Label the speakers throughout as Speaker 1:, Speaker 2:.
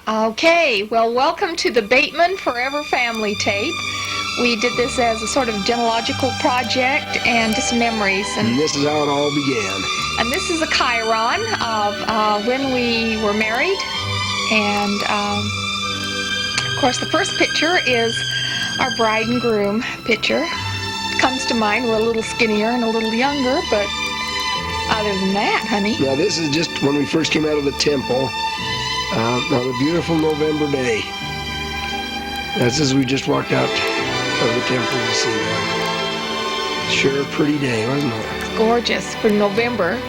Speaker 1: Okay, well, welcome to the Bateman Forever Family Tape. We did this as a sort of genealogical project and just memories.
Speaker 2: And this is how it all began.
Speaker 1: And this is a chyron of when we were married. And, of course, the first picture is our bride and groom picture. Comes to mind, we're a little skinnier and a little younger, but other than that, honey.
Speaker 2: Now, this is just when we first came out of the temple. On a beautiful November day. That's as we just walked out of the temple to see that. Sure a pretty day, wasn't it?
Speaker 1: Gorgeous for November.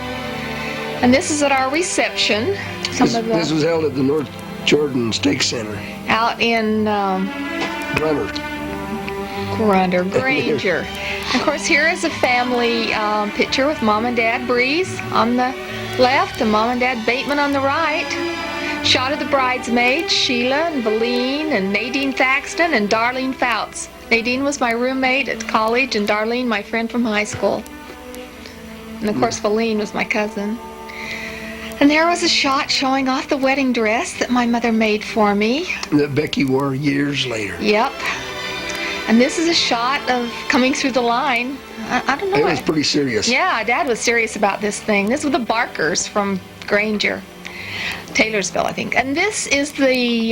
Speaker 1: And this is at our reception.
Speaker 2: This was held at the North Jordan Stake Center.
Speaker 1: Out in Granger. Of course, here is a family picture with Mom and Dad Breeze on the left and Mom and Dad Bateman on the right. Shot of the bridesmaids, Sheila and Valine and Nadine Thaxton and Darlene Fouts. Nadine was my roommate at college and Darlene my friend from high school. And of course Valine was my cousin. And there was a shot showing off the wedding dress that my mother made for me.
Speaker 2: That Becky wore years later.
Speaker 1: Yep. And this is a shot of coming through the line. I don't know.
Speaker 2: It was pretty serious.
Speaker 1: Yeah, Dad was serious about this thing. This was the Barkers from Granger. Taylorsville, I think. And this is the,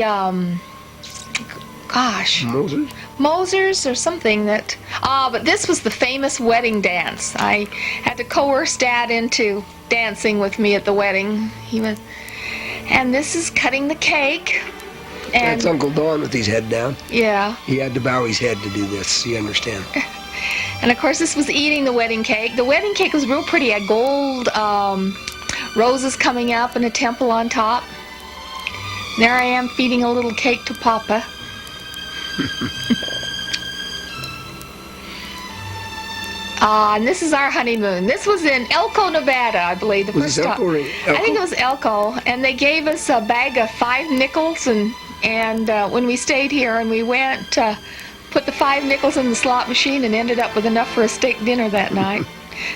Speaker 1: Mosers or something that, but this was the famous wedding dance. I had to coerce Dad into dancing with me at the wedding. And this is cutting the cake. And
Speaker 2: that's Uncle Don with his head down.
Speaker 1: Yeah.
Speaker 2: He had to bow his head to do this, you understand.
Speaker 1: And of course this was eating the wedding cake. The wedding cake was real pretty. Had gold, roses coming up and a temple on top. There I am feeding a little cake to Papa. And this is our honeymoon. This was in Elko, Nevada, I believe. The first stop. I think it was Elko, and they gave us a bag of 5 nickels, and when we stayed here, and we went to put the 5 nickels in the slot machine, and ended up with enough for a steak dinner that night.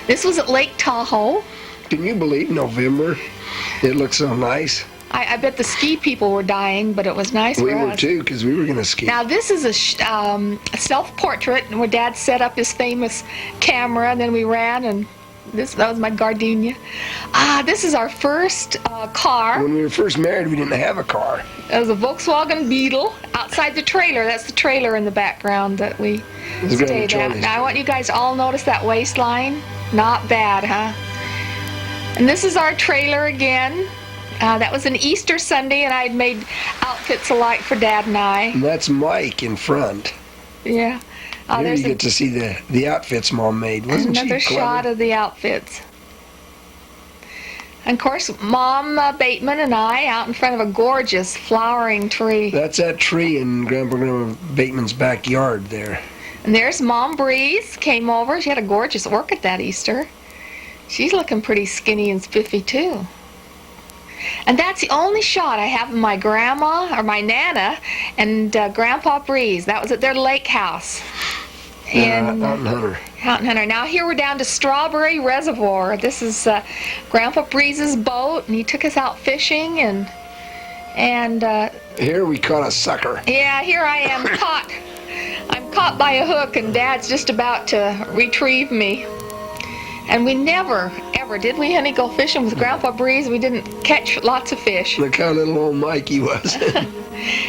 Speaker 1: This was at Lake Tahoe.
Speaker 2: Can you believe November? It looked so nice.
Speaker 1: I bet the ski people were dying, but it was nice for us.
Speaker 2: We were too, because we were going to ski.
Speaker 1: Now this is a self-portrait where Dad set up his famous camera, and then we ran, and that was my gardenia. This is our first car.
Speaker 2: When we were first married, we didn't have a car.
Speaker 1: It was a Volkswagen Beetle outside the trailer. That's the trailer in the background that we stayed at. Now I want you guys to all notice that waistline. Not bad, huh? And this is our trailer again. That was an Easter Sunday, and I had made outfits alike for Dad and I.
Speaker 2: And that's Mike in front.
Speaker 1: Yeah.
Speaker 2: Here you get to see the outfits Mom made. Wasn't she clever?
Speaker 1: Another shot of the outfits. And of course, Mom Bateman and I out in front of a gorgeous flowering tree.
Speaker 2: That's that tree in Grandpa Bateman's backyard there.
Speaker 1: And there's Mom Breeze came over. She had a gorgeous orchid that Easter. She's looking pretty skinny and spiffy too. And that's the only shot I have of my grandma, or my Nana, and Grandpa Breeze. That was at their lake house.
Speaker 2: Out in Hunter.
Speaker 1: Out in Hunter. Now here we're down to Strawberry Reservoir. This is Grandpa Breeze's boat, and he took us out fishing, and
Speaker 2: here we caught a sucker.
Speaker 1: Yeah, here I am caught. I'm caught by a hook, and Dad's just about to retrieve me. And we never, ever, did we, honey, go fishing with Grandpa Breeze? We didn't catch lots of fish.
Speaker 2: Look how little old Mikey was.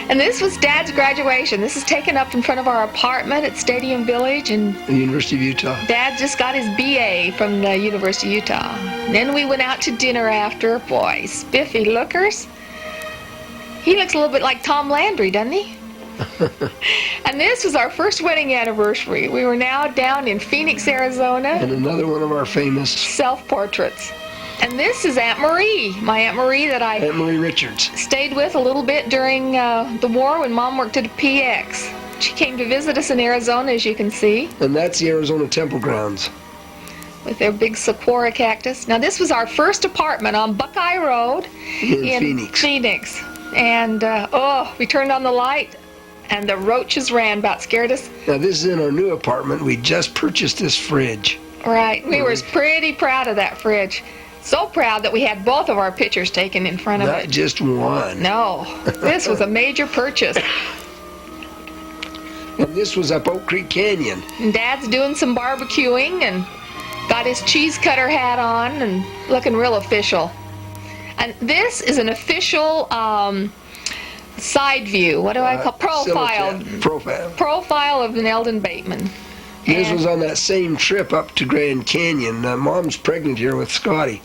Speaker 1: And this was Dad's graduation. This is taken up in front of our apartment at Stadium Village in
Speaker 2: the University of Utah.
Speaker 1: Dad just got his BA from the University of Utah. Then we went out to dinner after. Boy, spiffy lookers. He looks a little bit like Tom Landry, doesn't he? And this was our first wedding anniversary. We were now down in Phoenix, Arizona.
Speaker 2: And another one of our famous
Speaker 1: self-portraits. And this is Aunt Marie, my Aunt Marie that I
Speaker 2: Aunt Marie Richards
Speaker 1: stayed with a little bit during the war when Mom worked at a PX. She came to visit us in Arizona, as you can see.
Speaker 2: And that's the Arizona Temple Grounds.
Speaker 1: With their big saguaro cactus. Now this was our first apartment on Buckeye Road
Speaker 2: in
Speaker 1: Phoenix. And we turned on the light, and the roaches ran, about scared us.
Speaker 2: Now this is in our new apartment. We just purchased this fridge.
Speaker 1: Right. We were pretty proud of that fridge. So proud that we had both of our pictures taken in front of
Speaker 2: Not
Speaker 1: it.
Speaker 2: just one.
Speaker 1: No, this was a major purchase.
Speaker 2: And this was up Oak Creek Canyon.
Speaker 1: And Dad's doing some barbecuing and got his cheese cutter hat on and looking real official. And this is an official side view. What do I call profile? Profile of Neldon Bateman.
Speaker 2: This was on that same trip up to Grand Canyon. Mom's pregnant here with Scotty.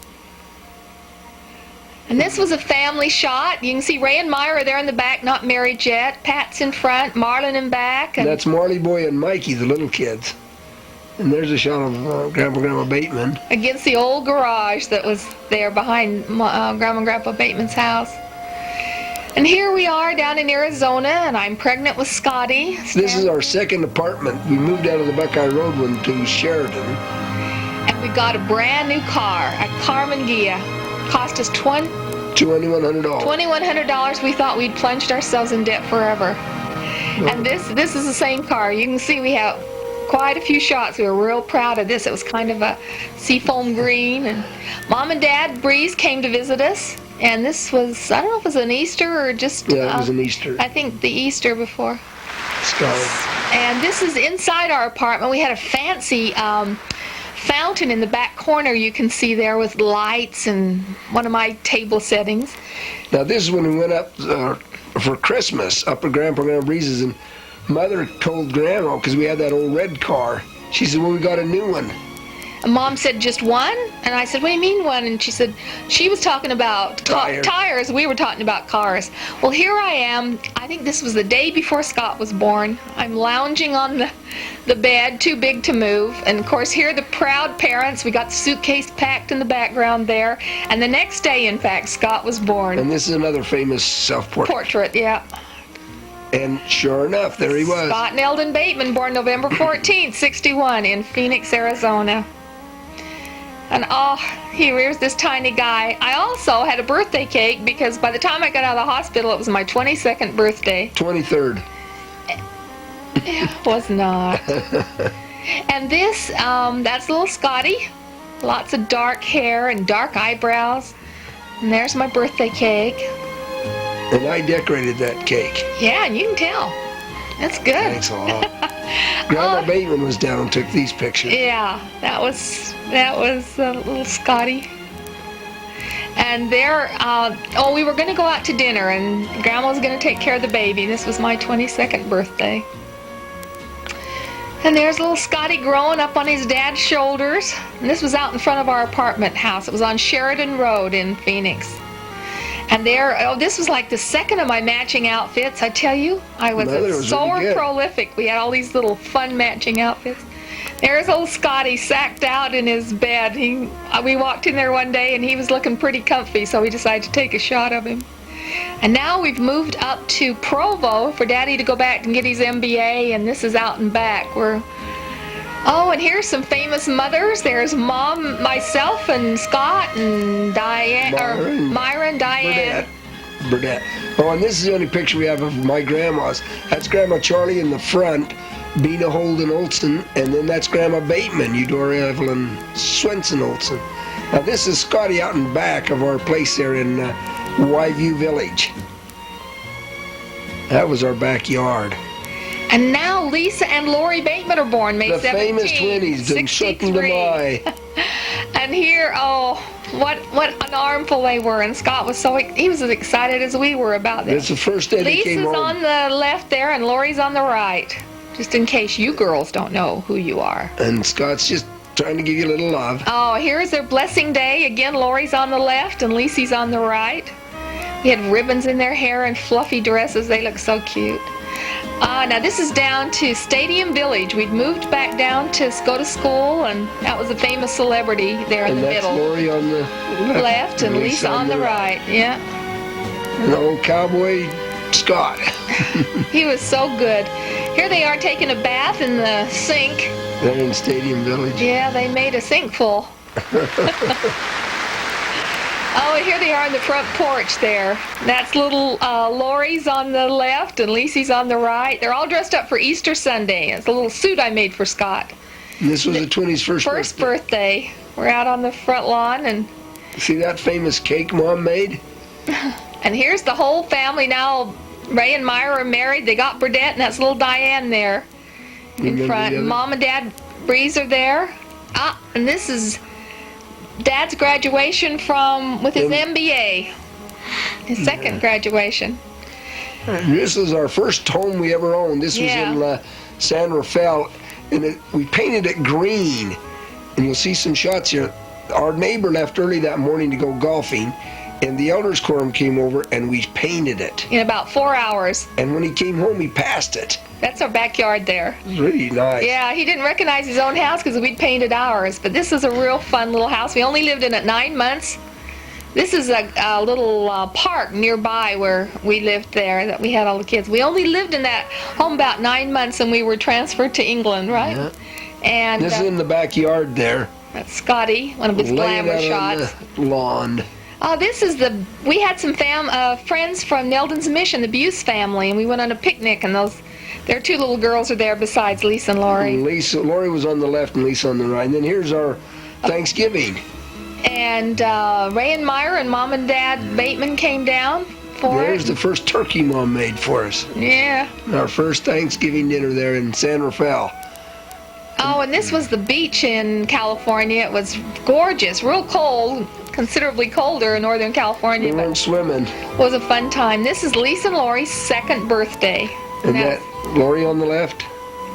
Speaker 1: And this was a family shot. You can see Ray and Myra there in the back, not married yet. Pat's in front, Marlon in back. And
Speaker 2: that's Marley Boy and Mikey, the little kids. And there's a shot of Grandma Bateman.
Speaker 1: Against the old garage that was there behind Grandma and Grandpa Bateman's house. And here we are down in Arizona, and I'm pregnant with Scotty.
Speaker 2: This is our second apartment. We moved out of the Buckeye Road one to Sheridan.
Speaker 1: And we got a brand new car, a Carmen Ghia. Cost us
Speaker 2: $2,100.
Speaker 1: $2,100. We thought we'd plunged ourselves in debt forever.
Speaker 2: No.
Speaker 1: And this is the same car. You can see we have quite a few shots. We were real proud of this. It was kind of a seafoam green. And Mom and Dad Breeze came to visit us. And this was, I don't know if it was an Easter or just...
Speaker 2: Yeah, it was an Easter.
Speaker 1: I think the Easter before.
Speaker 2: Scotty.
Speaker 1: And this is inside our apartment. We had a fancy fountain in the back corner you can see there with lights and one of my table settings.
Speaker 2: Now this is when we went up for Christmas up at Grandma Breeze's, and Mother told Grandma, because we had that old red car, she said, well, we got a new one.
Speaker 1: And Mom said, just one? And I said, what do you mean one? And she said, she was talking about tires. We were talking about cars. Well, here I am. I think this was the day before Scott was born. I'm lounging on the bed, too big to move. And, of course, here are the proud parents. We got the suitcase packed in the background there. And the next day, in fact, Scott was born.
Speaker 2: And this is another famous self-portrait.
Speaker 1: Portrait, yeah.
Speaker 2: And sure enough, there he was.
Speaker 1: Scott Neldon Bateman, born November 14th, 61, in Phoenix, Arizona. And here's this tiny guy. I also had a birthday cake because by the time I got out of the hospital, it was my 22nd birthday.
Speaker 2: 23rd.
Speaker 1: It was not. And this, that's little Scotty. Lots of dark hair and dark eyebrows. And there's my birthday cake.
Speaker 2: And I decorated that cake.
Speaker 1: Yeah, and you can tell. That's good.
Speaker 2: Thanks a lot. Grandma Bateman was down and took these pictures.
Speaker 1: Yeah, that was little Scotty. And there, we were going to go out to dinner, and Grandma was going to take care of the baby. This was my 22nd birthday. And there's little Scotty growing up on his dad's shoulders. And this was out in front of our apartment house. It was on Sheridan Road in Phoenix. And there, this was like the second of my matching outfits. I tell you, I was so really prolific. We had all these little fun matching outfits. There's old Scotty sacked out in his bed. We walked in there one day and he was looking pretty comfy, so we decided to take a shot of him. And now we've moved up to Provo for Daddy to go back and get his MBA, and this is out and back. And here's some famous mothers. There's Mom, myself, and Scott, and Diane, Myra and Diane.
Speaker 2: Burdette. Oh, and this is the only picture we have of my grandma's. That's Grandma Charlie in the front, Bina Holden Olson, and then that's Grandma Bateman, Eudora Evelyn Swenson Olson. Now this is Scotty out in back of our place there in Yview Village. That was our backyard.
Speaker 1: And now Lisa and Lori Bateman are born May 17th.
Speaker 2: The famous twinnies, them shouldn't deny.
Speaker 1: And here, what an armful they were. And Scott was he was as excited as we were about this.
Speaker 2: It's the first day they came home.
Speaker 1: Lisa's on the left there, and Lori's on the right. Just in case you girls don't know who you are.
Speaker 2: And Scott's just trying to give you a little love.
Speaker 1: Oh, here's their blessing day. Again, Lori's on the left, and Lisa's on the right. They had ribbons in their hair and fluffy dresses. They look so cute. Now this is down to Stadium Village. We'd moved back down to go to school, and that was a famous celebrity there in the middle.
Speaker 2: And that's Lori on the left
Speaker 1: and Lisa on the right. Yeah.
Speaker 2: And the old cowboy Scott.
Speaker 1: He was so good. Here they are taking a bath in the sink.
Speaker 2: They're in Stadium Village.
Speaker 1: Yeah, they made a sink full. Oh, and here they are on the front porch there. That's little Lori's on the left and Lisi's on the right. They're all dressed up for Easter Sunday. It's a little suit I made for Scott.
Speaker 2: And this was the twinnies' first
Speaker 1: birthday. We're out on the front lawn, and
Speaker 2: See that famous cake Mom made?
Speaker 1: And here's the whole family now. Ray and Myra are married. They got Burdette, and that's little Diane there in front. Mom and Dad Breeze are there. And this is Dad's graduation with his MBA. His second graduation.
Speaker 2: This is our first home we ever owned. This was in San Rafael, and we painted it green. And you'll see some shots here. Our neighbor left early that morning to go golfing, and the elders quorum came over, and we painted it.
Speaker 1: In about 4 hours.
Speaker 2: And when he came home, he passed it.
Speaker 1: That's our backyard there.
Speaker 2: Really nice.
Speaker 1: Yeah, he didn't recognize his own house because we'd painted ours. But this is a real fun little house. We only lived in it 9 months. This is a little park nearby where we lived there that we had all the kids. We only lived in that home about 9 months, and we were transferred to England, right?
Speaker 2: Yeah.
Speaker 1: And
Speaker 2: this is in the backyard there.
Speaker 1: That's Scotty, one of his glamour shots.
Speaker 2: On the lawn.
Speaker 1: This is we had some friends from Neldon's Mission, the Buse family, and we went on a picnic, and their two little girls are there besides Lisa and Lori.
Speaker 2: Lori was on the left and Lisa on the right. And then here's our Thanksgiving.
Speaker 1: And Ray and Myra and Mom and Dad Bateman came down for
Speaker 2: There's the first turkey Mom made for us.
Speaker 1: Yeah.
Speaker 2: Our first Thanksgiving dinner there in San Rafael.
Speaker 1: Oh, and this was the beach in California. It was gorgeous, real cold, considerably colder in Northern California.
Speaker 2: We went swimming.
Speaker 1: It was a fun time. This is Lisa and Lori's second birthday.
Speaker 2: And that Lori on the left?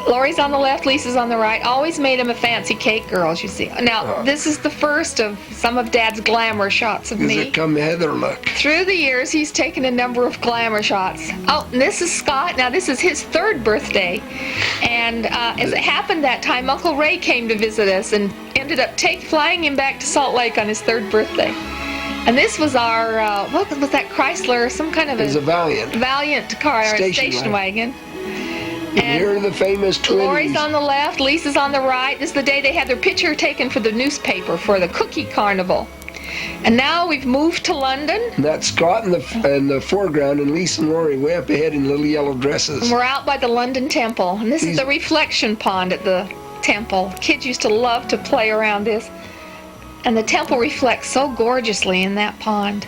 Speaker 1: Lori's on the left, Lisa's on the right. Always made them a fancy cake, girls, you see. Now, this is the first of some of Dad's glamour shots of me.
Speaker 2: Does it come Heather look?
Speaker 1: Through the years, he's taken a number of glamour shots. Oh, and this is Scott. Now, this is his third birthday. And as it happened that time, Uncle Ray came to visit us and ended up flying him back to Salt Lake on his third birthday. And this was our, what was that Chrysler? Some kind of
Speaker 2: It was a Valiant.
Speaker 1: Valiant car, station wagon.
Speaker 2: And here are the famous twins.
Speaker 1: Lori's on the left, Lisa's on the right. This is the day they had their picture taken for the newspaper for the Cookie Carnival. And now we've moved to London.
Speaker 2: And that's Scott in the foreground, and Lisa and Lori way up ahead in little yellow dresses.
Speaker 1: And we're out by the London Temple. And this is the reflection pond at the temple. Kids used to love to play around this. And the temple reflects so gorgeously in that pond.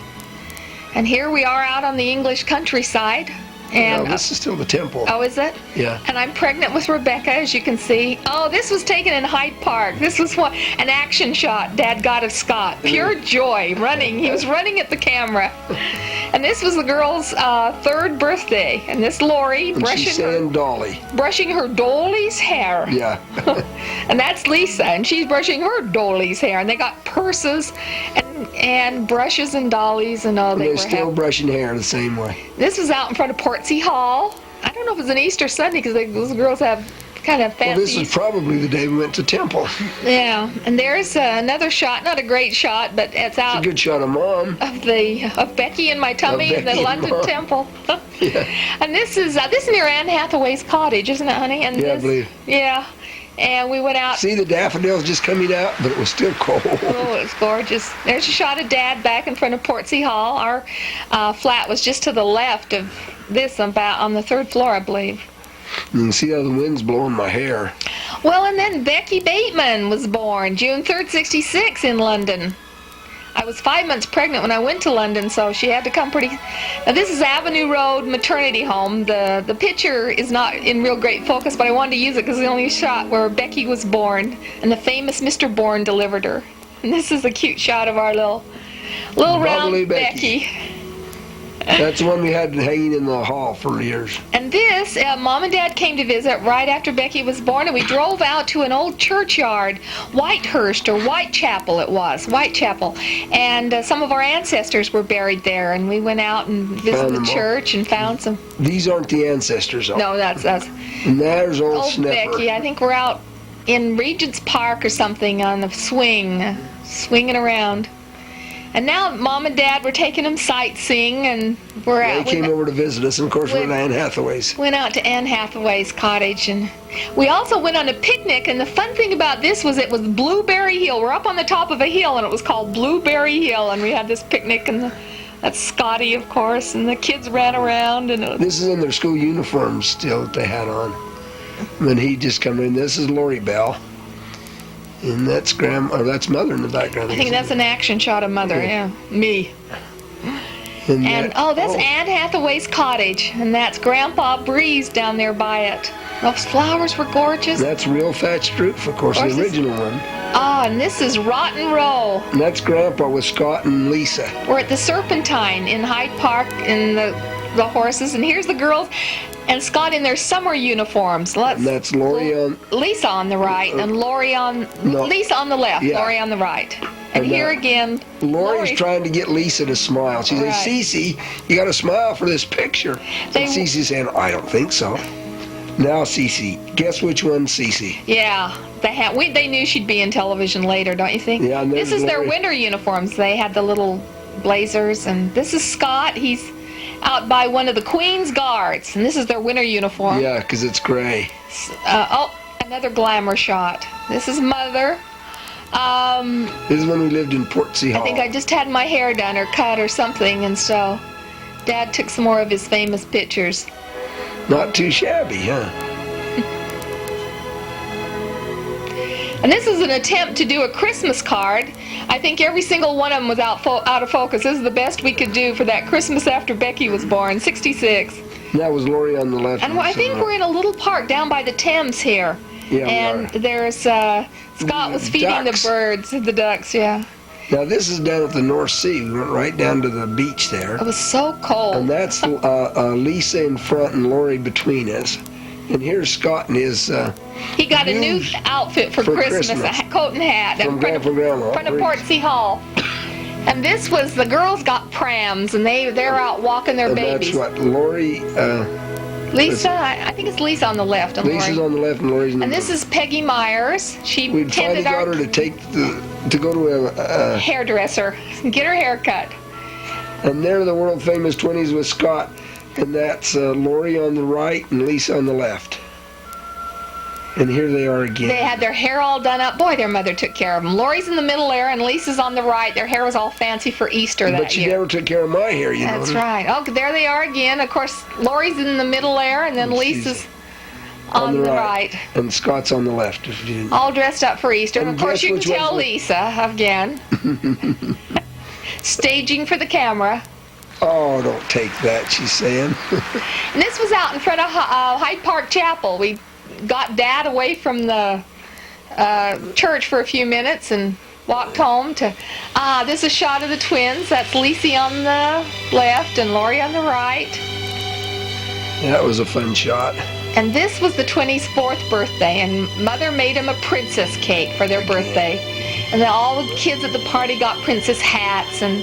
Speaker 1: And here we are out on the English countryside. And
Speaker 2: no, this is still the temple.
Speaker 1: Oh, is it?
Speaker 2: Yeah.
Speaker 1: And I'm pregnant with Rebecca, as you can see. Oh, this was taken in Hyde Park. This was an action shot Dad got of Scott. Pure joy, running. He was running at the camera. And this was the girl's third birthday. And this Lori brushing her dolly's hair.
Speaker 2: Yeah.
Speaker 1: And that's Lisa, and she's brushing her dolly's hair. And they got purses and brushes and dollies and all.
Speaker 2: They're still brushing hair the same way.
Speaker 1: This was out in front of Portsea Hall. I don't know if it was an Easter Sunday because those girls have kind of fancy.
Speaker 2: Well, this is probably the day we went to temple.
Speaker 1: Yeah, and there's another shot, not a great shot, but it's out.
Speaker 2: It's a good shot of Mom.
Speaker 1: Of Becky in my tummy in the London Temple.
Speaker 2: Yeah.
Speaker 1: And this is near Anne Hathaway's cottage, isn't it, honey? And
Speaker 2: I believe.
Speaker 1: Yeah. And we went out.
Speaker 2: See the daffodils just coming out, but it was still cold.
Speaker 1: Oh, it's gorgeous. There's a shot of Dad back in front of Portsea Hall. Our flat was just to the left of this, about on the third floor, I believe.
Speaker 2: You can see how the wind's blowing my hair.
Speaker 1: Well, and then Becky Bateman was born June 3rd, 1966 in London. I was 5 months pregnant when I went to London, so she had to come pretty. Now this is Avenue Road Maternity Home. The picture is not in real great focus, but I wanted to use it because it's the only shot where Becky was born, and the famous Mr. Bourne delivered her. And this is a cute shot of our little round Becky.
Speaker 2: That's the one we had hanging in the hall for years.
Speaker 1: And this, Mom and Dad came to visit right after Becky was born, and we drove out to an old churchyard, Whitehurst, or Whitechapel it was, Whitechapel. And some of our ancestors were buried there, and we went out and visited the church and found some.
Speaker 2: These aren't the ancestors, though.
Speaker 1: No, that's us.
Speaker 2: And there's old Sniffer.
Speaker 1: Becky. I think we're out in Regent's Park or something on the swinging around. And now Mom and Dad were taking them sightseeing, and we're out.
Speaker 2: They came over to visit us, and of course we're at Anne Hathaway's.
Speaker 1: Went out to Anne Hathaway's cottage, and we also went on a picnic. And the fun thing about this was it was Blueberry Hill. We're up on the top of a hill, and it was called Blueberry Hill, and we had this picnic, and that's Scotty, of course, and the kids ran around. And
Speaker 2: this is in their school uniforms still that they had on. And he just come in. This is Lori Bell. And that's that's Mother in the background.
Speaker 1: I think that's an action shot of Mother, yeah. Me. And that's Anne Hathaway's cottage, and that's Grandpa Breeze down there by it. Those flowers were gorgeous.
Speaker 2: That's real thatched roof, of course, the original one.
Speaker 1: And this is Rotten Row.
Speaker 2: And that's Grandpa with Scott and Lisa.
Speaker 1: We're at the Serpentine in Hyde Park in the horses, and here's the girls and Scott in their summer uniforms.
Speaker 2: And that's
Speaker 1: Lisa on the right, and Lisa on the left, yeah. Lori on the right. And here again,
Speaker 2: Lori's trying to get Lisa to smile. She says, Cece, you got to smile for this picture. And Cece's saying, I don't think so. Now, Cece, guess which one's Cece?
Speaker 1: Yeah, they knew she'd be in television later, don't you think?
Speaker 2: Yeah.
Speaker 1: This is their winter uniforms. They had the little blazers, and this is Scott. He's out by one of the Queen's Guards, and this is their winter uniform.
Speaker 2: Yeah, because it's gray.
Speaker 1: Another glamour shot. This is Mother.
Speaker 2: This is when we lived in Portsea Hall.
Speaker 1: I think I just had my hair done or cut or something, and so Dad took some more of his famous pictures.
Speaker 2: Not too shabby, huh?
Speaker 1: And this is an attempt to do a Christmas card. I think every single one of them was out of focus. This is the best we could do for that Christmas after Becky was born, 66.
Speaker 2: And that was Lori on the left.
Speaker 1: And I think we're in a little park down by the Thames here.
Speaker 2: Yeah,
Speaker 1: and there's Scott was feeding the birds, the ducks, yeah.
Speaker 2: Now this is down at the North Sea. We went right down to the beach there.
Speaker 1: It was so cold.
Speaker 2: And that's Lisa in front and Lori between us. And here's Scott and his...
Speaker 1: he got a new outfit for Christmas, a coat and hat.
Speaker 2: From Grandma.
Speaker 1: In front of Portsea Hall. And this was, the girls got prams, and they're out walking their babies.
Speaker 2: That's what, Lori...
Speaker 1: Lisa, I think it's Lisa on the left. And
Speaker 2: Lisa's on the left and Lori's on the right.
Speaker 1: And this is Peggy Myers.
Speaker 2: We finally got her to go to a
Speaker 1: hairdresser, get her hair cut.
Speaker 2: And they're the world famous 20s with Scott, and that's Lori on the right and Lisa on the left. And here they are again.
Speaker 1: They had their hair all done up. Boy, their mother took care of them. Lori's in the middle there, and Lisa's on the right. Their hair was all fancy for Easter that year.
Speaker 2: But she never took care of my hair, you know.
Speaker 1: That's right. Oh, there they are again. Of course, Lori's in the middle there, and then Lisa's on the right.
Speaker 2: And Scott's on the left. If you didn't.
Speaker 1: All dressed up for Easter. And of course, you can tell Lisa again. Staging for the camera.
Speaker 2: Oh, don't take that, she's saying.
Speaker 1: And this was out in front of Hyde Park Chapel. We got Dad away from the church for a few minutes and walked home to... this is a shot of the twins. That's Lisa on the left and Lori on the right.
Speaker 2: Yeah, that was a fun shot.
Speaker 1: And this was the 24th birthday, and Mother made them a princess cake for their birthday. And then all the kids at the party got princess hats, and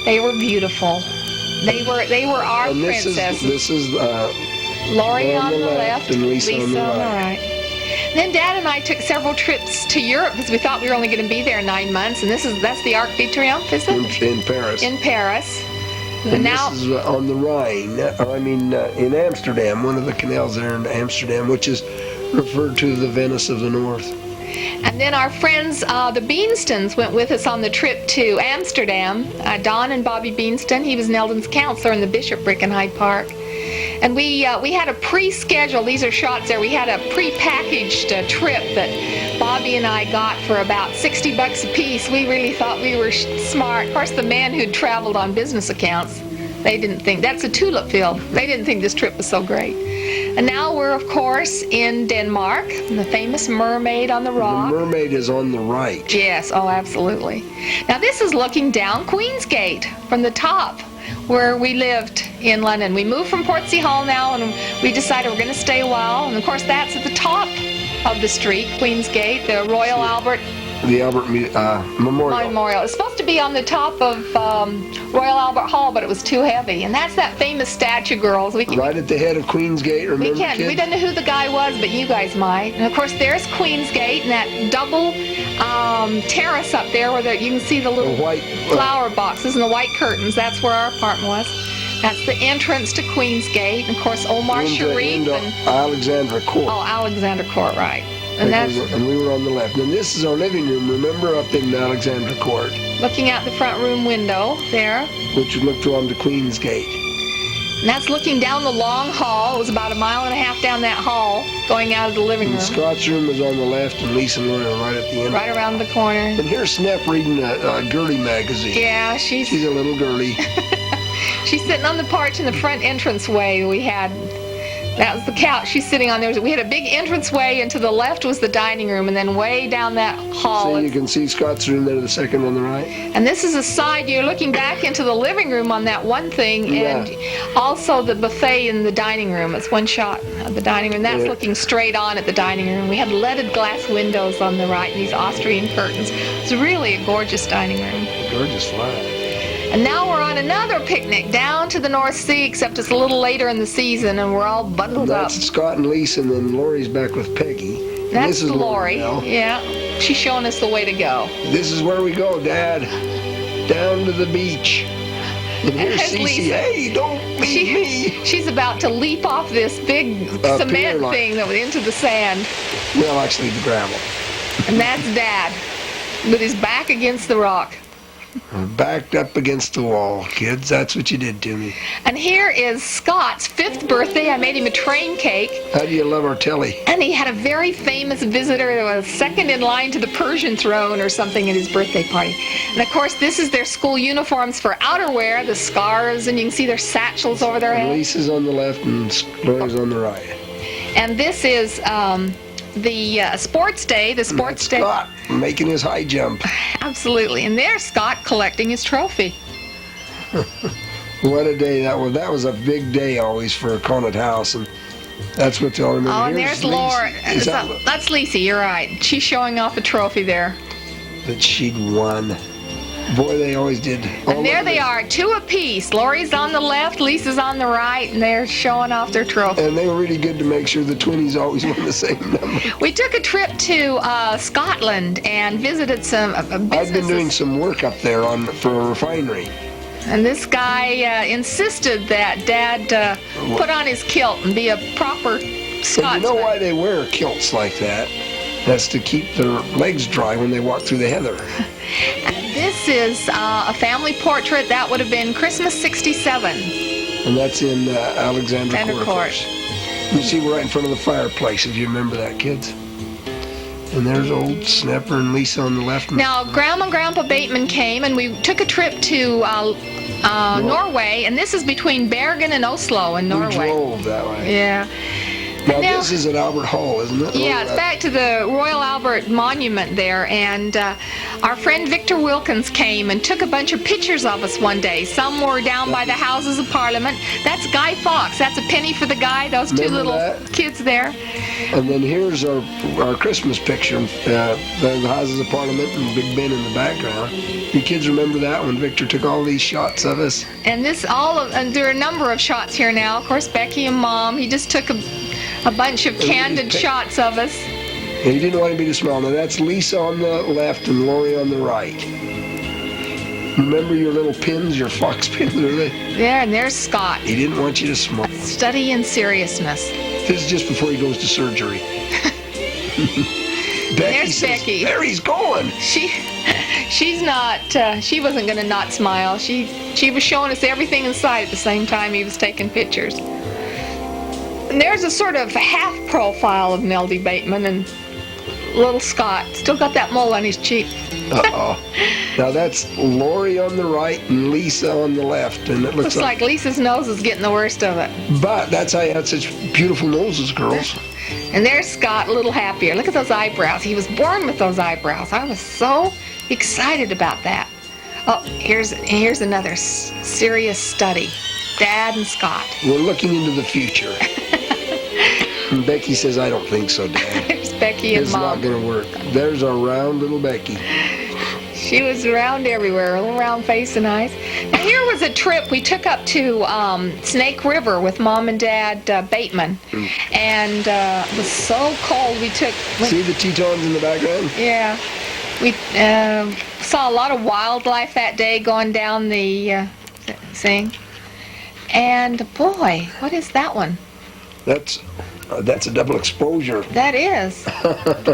Speaker 1: they were beautiful. They were our princess.
Speaker 2: This is
Speaker 1: Lori on the left,
Speaker 2: and Lisa on the right.
Speaker 1: Then Dad and I took several trips to Europe because we thought we were only going to be there 9 months, and that's the Arc de Triomphe, is it?
Speaker 2: In Paris.
Speaker 1: In Paris.
Speaker 2: And now, this is on the Rhine, in Amsterdam, one of the canals there in Amsterdam, which is referred to the Venice of the North.
Speaker 1: And then our friends, the Beanstons, went with us on the trip to Amsterdam. Don and Bobby Beanston, he was Neldon's counselor in the bishopric in Hyde Park. And we had a pre-scheduled, these are shots there, we had a pre-packaged trip that Bobby and I got for about $60 a piece. We really thought we were smart. Of course, the man who'd traveled on business accounts, they didn't think, that's a tulip field. They didn't think this trip was so great. And now we're, of course, in Denmark, the famous Mermaid on the Rock.
Speaker 2: The Mermaid is on the right.
Speaker 1: Yes, oh, absolutely. Now this is looking down Queensgate from the top where we lived in London. We moved from Portsea Hall now, and we decided we're going to stay a while. And of course, that's at the top of the street, Queensgate, the Royal Albert.
Speaker 2: The Albert Memorial.
Speaker 1: It's supposed to be on the top of Royal Albert Hall, but it was too heavy. And that's that famous statue, girls.
Speaker 2: Right at the head of Queensgate, remember, kids?
Speaker 1: We don't know who the guy was, but you guys might. And of course, there's Queensgate and that double terrace up there where you can see the little white flower boxes and the white curtains. That's where our apartment was. That's the entrance to Queensgate. And of course, Omar Sharif and
Speaker 2: Alexandra Court.
Speaker 1: Oh, Alexandra Court, right.
Speaker 2: And we were on the left. And this is our living room, remember, up in Alexandra Court.
Speaker 1: Looking out the front room window there.
Speaker 2: Which would look on to Queensgate.
Speaker 1: And that's looking down the long hall. It was about 1.5 miles down that hall, going out of the living room.
Speaker 2: And Scott's room is on the left, and Lisa and Lori are right at the end.
Speaker 1: Right around the corner.
Speaker 2: And here's Snap reading a girly magazine.
Speaker 1: Yeah,
Speaker 2: She's a little girly.
Speaker 1: She's sitting on the porch in the front entranceway we had. That was the couch she's sitting on. We had a big entranceway, and to the left was the dining room, and then way down that hall.
Speaker 2: So you can see Scott's room there, the second on the right.
Speaker 1: And this is a side. You're looking back into the living room on that one thing, and also the buffet in the dining room. It's one shot of the dining room. That's looking straight on at the dining room. We had leaded glass windows on the right, and these Austrian curtains. It's really a gorgeous dining room.
Speaker 2: Gorgeous flat.
Speaker 1: And now we're on another picnic down to the North Sea, except it's a little later in the season, and we're all bundled up.
Speaker 2: That's Scott and Lisa, and then Lori's back with Peggy.
Speaker 1: That's
Speaker 2: this is
Speaker 1: Lori. Yeah, she's showing us the way to go.
Speaker 2: This is where we go, Dad. Down to the beach. And here's Cece.
Speaker 1: Lisa.
Speaker 2: Hey, don't leave me.
Speaker 1: She's about to leap off this big cement thing that was into the sand.
Speaker 2: Well, actually, the gravel.
Speaker 1: And that's Dad, with his back against the rock.
Speaker 2: Backed up against the wall, kids. That's what you did to me.
Speaker 1: And here is Scott's 5th birthday. I made him a train cake.
Speaker 2: How do you love our telly?
Speaker 1: And he had a very famous visitor that was second in line to the Persian throne or something at his birthday party. And of course, this is their school uniforms for outerwear, the scarves, and you can see their satchels over their heads.
Speaker 2: Lisa's on the left and Lori's on the right.
Speaker 1: And this is the sports day. The sports day.
Speaker 2: Scott making his high jump.
Speaker 1: Absolutely. And there's Scott collecting his trophy.
Speaker 2: What a day that was. That was a big day always for a Conant house, and that's what they'll remember.
Speaker 1: Oh, and there's Laura. That's Lisa, you're right. She's showing off a trophy there.
Speaker 2: That she'd won. Boy, they always did.
Speaker 1: And there they are, 2 apiece. Lori's on the left, Lisa's on the right, and they're showing off their trophy.
Speaker 2: And they were really good to make sure the twinnies always won the same number.
Speaker 1: We took a trip to Scotland and visited some businesses.
Speaker 2: I've been doing some work up there for a refinery.
Speaker 1: And this guy insisted that Dad put on his kilt and be a proper Scotsman.
Speaker 2: And you know why they wear kilts like that? That's to keep their legs dry when they walk through the heather.
Speaker 1: This is a family portrait. That would have been Christmas '67.
Speaker 2: And that's in Alexander Court. You see, we're right in front of the fireplace, if you remember that, kids. And there's old Snapper and Lisa on the left.
Speaker 1: Now, Grandma and Grandpa Bateman came, and we took a trip to Norway, and this is between Bergen and Oslo in Norway.
Speaker 2: We drove that way.
Speaker 1: Yeah.
Speaker 2: Now this is at Albert Hall, isn't it?
Speaker 1: Yeah, it's back to the Royal Albert Monument there, and our friend Victor Wilkins came and took a bunch of pictures of us one day. Some were down by the Houses of Parliament. That's Guy Fawkes. That's a penny for the guy. Those two little kids there.
Speaker 2: And then here's our Christmas picture. The Houses of Parliament and Big Ben in the background. You kids remember that when Victor took all these shots of us?
Speaker 1: And and there are a number of shots here now. Of course, Becky and Mom. He just took a bunch of candid shots of us.
Speaker 2: And he didn't want anybody to smile. Now that's Lisa on the left and Lori on the right. Remember your little pins, your fox pins?
Speaker 1: There, and there's Scott.
Speaker 2: He didn't want you to smile.
Speaker 1: Study in seriousness.
Speaker 2: This is just before he goes to surgery.
Speaker 1: There's Becky.
Speaker 2: There he's going.
Speaker 1: She's not. She wasn't going to not smile. She was showing us everything inside at the same time he was taking pictures. And there's a sort of half profile of Neldy Bateman and little Scott. Still got that mole on his cheek.
Speaker 2: Uh-oh. Now that's Lori on the right and Lisa on the left, and it looks
Speaker 1: like Lisa's nose is getting the worst of it.
Speaker 2: But that's how you had such beautiful noses, girls.
Speaker 1: And there's Scott, a little happier. Look at those eyebrows. He was born with those eyebrows. I was so excited about that. Oh, here's another serious study. Dad and Scott.
Speaker 2: We're looking into the future. And Becky says, I don't think so, Dad.
Speaker 1: There's Becky and Mom.
Speaker 2: It's not going to work. There's our round little Becky.
Speaker 1: She was round everywhere, a little round face and eyes. Now, here was a trip we took up to Snake River with Mom and Dad Bateman. And it was so cold we took...
Speaker 2: See the Tetons in the background?
Speaker 1: Yeah. We saw a lot of wildlife that day going down the thing. And boy, what is that one?
Speaker 2: That's a double exposure.
Speaker 1: That is.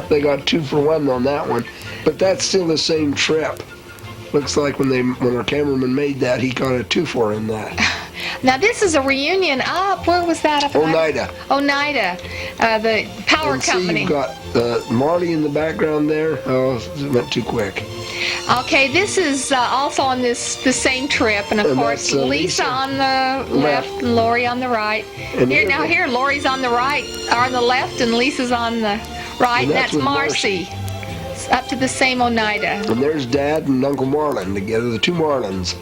Speaker 2: They got 2 for 1 on that one. But that's still the same trip. Looks like when our cameraman made that, he got a 2 for in that.
Speaker 1: Now this is a reunion up. Where was that? Up
Speaker 2: Oneida.
Speaker 1: Oneida, the power
Speaker 2: And
Speaker 1: company.
Speaker 2: See, you've got Marty in the background there. Oh, it went too quick.
Speaker 1: Okay, this is also on the same trip, and of course
Speaker 2: that's,
Speaker 1: Lisa on the left and Lori on the right.
Speaker 2: And
Speaker 1: Here Lori's on the right, or on the left, and Lisa's on the right.
Speaker 2: And that's with
Speaker 1: Marcy. It's up to the same Oneida.
Speaker 2: And there's Dad and Uncle Marlin together, the two Marlins.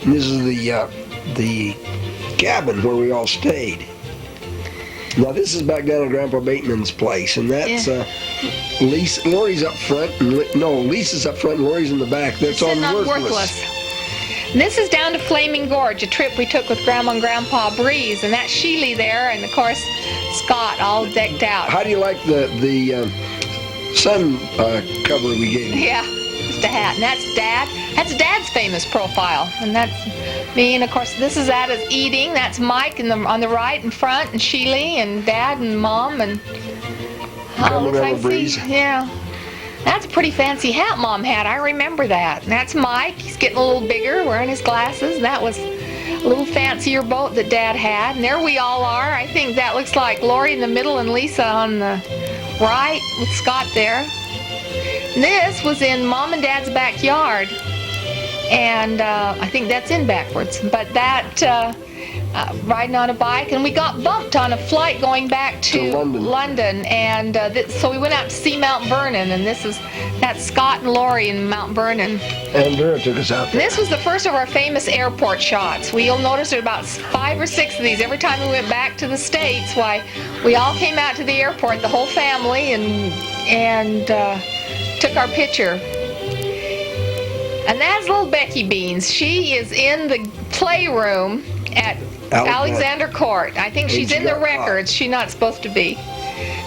Speaker 2: And this is the cabin where we all stayed. Now this is back down at Grandpa Bateman's place, and that's Lisa. Lori's up front, Lisa's up front, and Lori's in the back. That's on Worthless.
Speaker 1: And this is down to Flaming Gorge, a trip we took with Grandma and Grandpa Breeze, and that's Sheely there, and of course Scott all decked out.
Speaker 2: How do you like the sun cover we gave you?
Speaker 1: Yeah, just a hat, and that's Dad. That's Dad's famous profile, and that's me. And of course, this is at us eating. That's Mike on the right in front, and Sheely, and Dad, and Mom, and
Speaker 2: Breeze.
Speaker 1: Yeah, that's a pretty fancy hat Mom had. I remember that. And that's Mike. He's getting a little bigger, wearing his glasses. That was a little fancier boat that Dad had. And there we all are. I think that looks like Lori in the middle and Lisa on the right with Scott there. This was in Mom and Dad's backyard, and I think that's in backwards, but that riding on a bike, and we got bumped on a flight going back to London, and so we went out to see Mount Vernon, and that's Scott and Lori in Mount Vernon.
Speaker 2: And Vera took us out there.
Speaker 1: This was the first of our famous airport shots. You'll notice there are about 5 or 6 of these every time we went back to the States. Why, we all came out to the airport, the whole family, and took our picture. And that's little Becky Beans. She is in the playroom at Alexander Court. I think she's in the records. She's not supposed to be.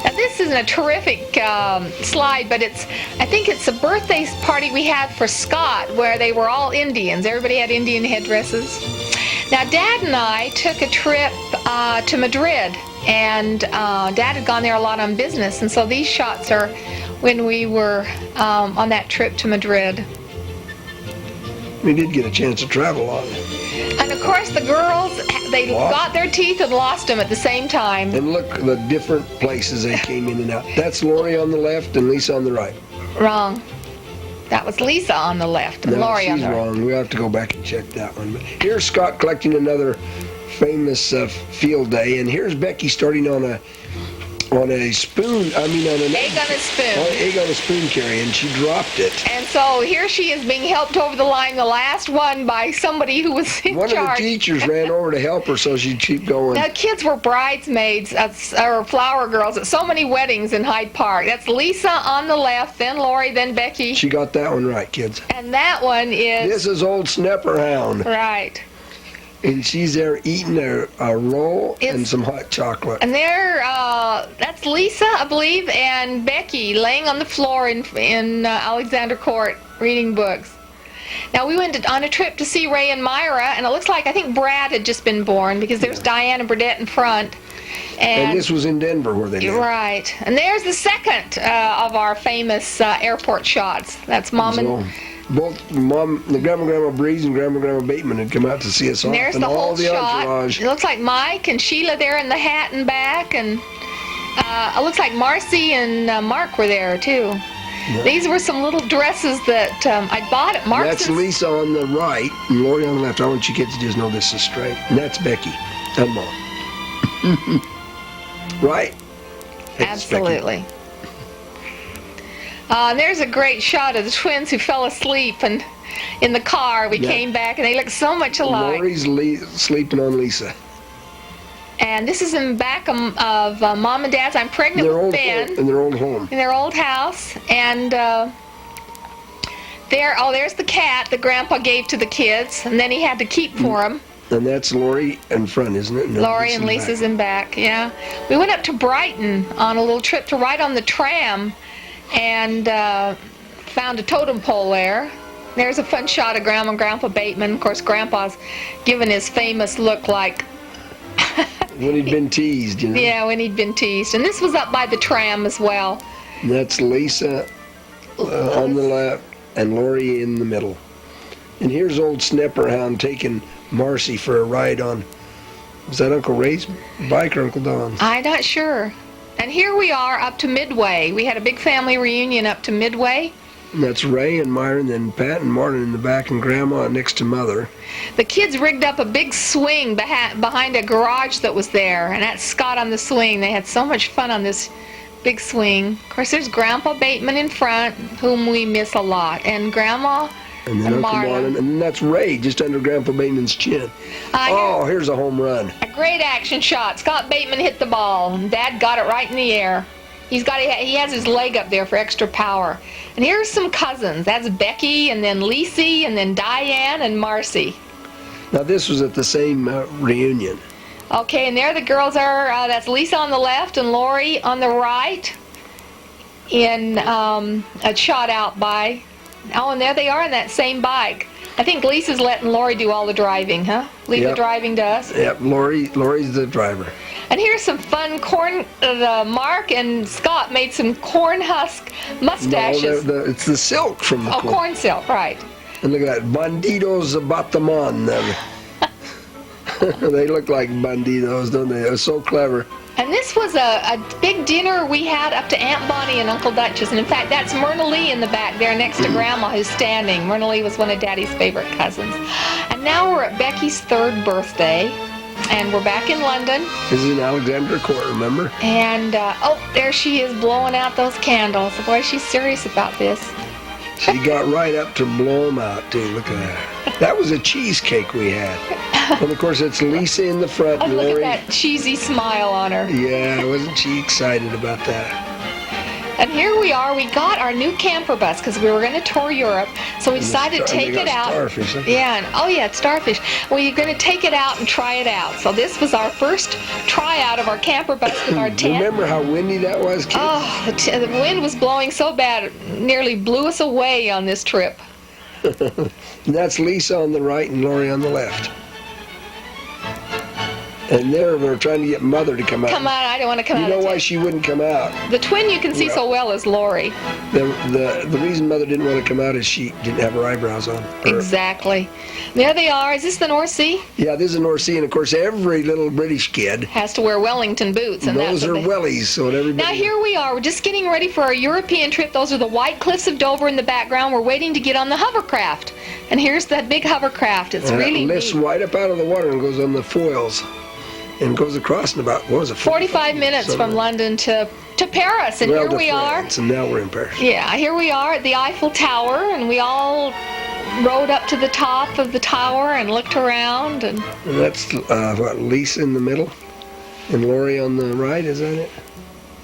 Speaker 1: Now this isn't a terrific slide, but I think it's a birthday party we had for Scott where they were all Indians. Everybody had Indian headdresses. Now Dad and I took a trip to Madrid, and Dad had gone there a lot on business, and so these shots are when we were on that trip to Madrid.
Speaker 2: We did get a chance to travel on it.
Speaker 1: And of course the girls, they got their teeth and lost them at the same time.
Speaker 2: And look the different places they came in and out. That's Lori on the left and Lisa on the right.
Speaker 1: Wrong. That was Lisa on the left and Lori on the right.
Speaker 2: She's wrong. We'll have to go back and check that one. But here's Scott collecting another famous field day, and here's Becky starting on a spoon. On an
Speaker 1: egg on a spoon.
Speaker 2: Egg on a spoon carry, and she dropped it.
Speaker 1: And so here she is being helped over the line, the last one, by somebody who was in charge.
Speaker 2: One of the teachers ran over to help her so she'd keep going.
Speaker 1: Now, kids were bridesmaids or flower girls at so many weddings in Hyde Park. That's Lisa on the left, then Lori, then Becky.
Speaker 2: She got that one right, kids.
Speaker 1: And that one is...
Speaker 2: This is old Snapperhound.
Speaker 1: Right.
Speaker 2: And she's there eating a roll and some hot chocolate.
Speaker 1: And that's Lisa, I believe, and Becky laying on the floor in Alexander Court reading books. Now, we went on a trip to see Ray and Myra, and it looks like, I think Brad had just been born, because there's Diane and Burdette in front.
Speaker 2: And this was in Denver where they lived.
Speaker 1: Right. And there's the second of our famous airport shots. That's Mom and...
Speaker 2: Both Grandma Breeze and Grandma Bateman had come out to see us off.
Speaker 1: There's
Speaker 2: and
Speaker 1: the whole
Speaker 2: all the
Speaker 1: shot.
Speaker 2: entourage.
Speaker 1: It looks like Mike and Sheila there in the hat and back, and it looks like Marcy and Mark were there too. Yeah. These were some little dresses that I bought at Mark's.
Speaker 2: That's Lisa on the right and Lori on the left. I want you kids to just know this is straight. And that's Becky and Mom. Right?
Speaker 1: Absolutely. There's a great shot of the twins who fell asleep, and in the car we came back, and they look so much alike.
Speaker 2: Lori's sleeping on Lisa.
Speaker 1: And this is in back of Mom and Dad's. I'm pregnant with Ben.
Speaker 2: In their old home.
Speaker 1: In their old house. And there's the cat that Grandpa gave to the kids, and then he had to keep for them.
Speaker 2: And that's Lori in front, isn't it? No,
Speaker 1: Lori and Lisa's in back, yeah. We went up to Brighton on a little trip to ride on the tram, and found a totem pole there. There's a fun shot of Grandma and Grandpa Bateman. Of course, Grandpa's given his famous look like...
Speaker 2: when he'd been teased, you know.
Speaker 1: Yeah, when he'd been teased. And this was up by the tram as well.
Speaker 2: And that's Lisa on the left and Lori in the middle. And here's old Snapperhound taking Marcy for a ride on, was that Uncle Ray's bike or Uncle Don's?
Speaker 1: I'm not sure. And here we are up to Midway. We had a big family reunion up to Midway.
Speaker 2: And that's Ray and Myron, then Pat and Martin in the back, and Grandma next to Mother.
Speaker 1: The kids rigged up a big swing behind a garage that was there, and that's Scott on the swing. They had so much fun on this big swing. Of course, there's Grandpa Bateman in front, whom we miss a lot, and Grandma
Speaker 2: and then Uncle Marlon. And then that's Ray, just under Grandpa Bateman's chin. Here's a home run.
Speaker 1: A great action shot. Scott Bateman hit the ball, and Dad got it right in the air. He has his leg up there for extra power. And here's some cousins. That's Becky, and then Lacey, and then Diane, and Marcy.
Speaker 2: Now this was at the same reunion.
Speaker 1: Okay, and there the girls are. That's Lisa on the left and Lori on the right. In a shot out by. Oh, and there they are on that same bike. I think Lisa's letting Lori do all the driving, huh? Leave the driving to us.
Speaker 2: Yep, Lori's the driver.
Speaker 1: And here's some fun corn. Mark and Scott made some corn husk mustaches.
Speaker 2: No, it's the silk from the corn.
Speaker 1: Oh, corn silk, right.
Speaker 2: And look at that, bandidos batamon. They look like bandidos, don't they? They're so clever.
Speaker 1: And this was a big dinner we had up to Aunt Bonnie and Uncle Dutch's. And in fact, that's Myrna Lee in the back there next to Grandma who's standing. Myrna Lee was one of Daddy's favorite cousins. And now we're at Becky's 3rd birthday. And we're back in London.
Speaker 2: This is in Alexandra Court, remember?
Speaker 1: And, there she is blowing out those candles. Boy, she's serious about this.
Speaker 2: She got right up to blow them out, too. Look at that. That was a cheesecake we had. And, of course, it's Lisa in the front.
Speaker 1: Oh, look
Speaker 2: Lori.
Speaker 1: at that cheesy smile on her.
Speaker 2: Yeah, wasn't she excited about that?
Speaker 1: And here we are. We got our new camper bus because we were going to tour Europe. So we decided to take it out.
Speaker 2: Starfish, huh?
Speaker 1: Yeah, it's starfish. We're going to take it out and try it out. So this was our first tryout of our camper bus with our tent.
Speaker 2: Remember how windy that was, kids?
Speaker 1: Oh, the wind was blowing so bad it nearly blew us away on this trip.
Speaker 2: And that's Lisa on the right and Lori on the left. And there we're trying to get Mother to come out.
Speaker 1: Come out, I don't want to come out.
Speaker 2: You know why she wouldn't come out?
Speaker 1: The twin you can see so well is Lori.
Speaker 2: The reason Mother didn't want to come out is she didn't have her eyebrows on.
Speaker 1: Exactly. There they are. Is this the North Sea?
Speaker 2: Yeah, this is the North Sea, and of course every little British kid
Speaker 1: has to wear Wellington boots. And
Speaker 2: those are wellies, so everybody...
Speaker 1: Now here we are. We're just getting ready for our European trip. Those are the white cliffs of Dover in the background. We're waiting to get on the hovercraft. And here's that big hovercraft. It's really neat. It lifts
Speaker 2: right up out of the water and goes on the foils. And goes across in about,
Speaker 1: 45 minutes from London to Paris. And here we are.
Speaker 2: And now we're in Paris.
Speaker 1: Yeah, here we are at the Eiffel Tower, and we all rode up to the top of the tower and looked around. And
Speaker 2: that's, Lisa in the middle? And Lori on the right, is that it?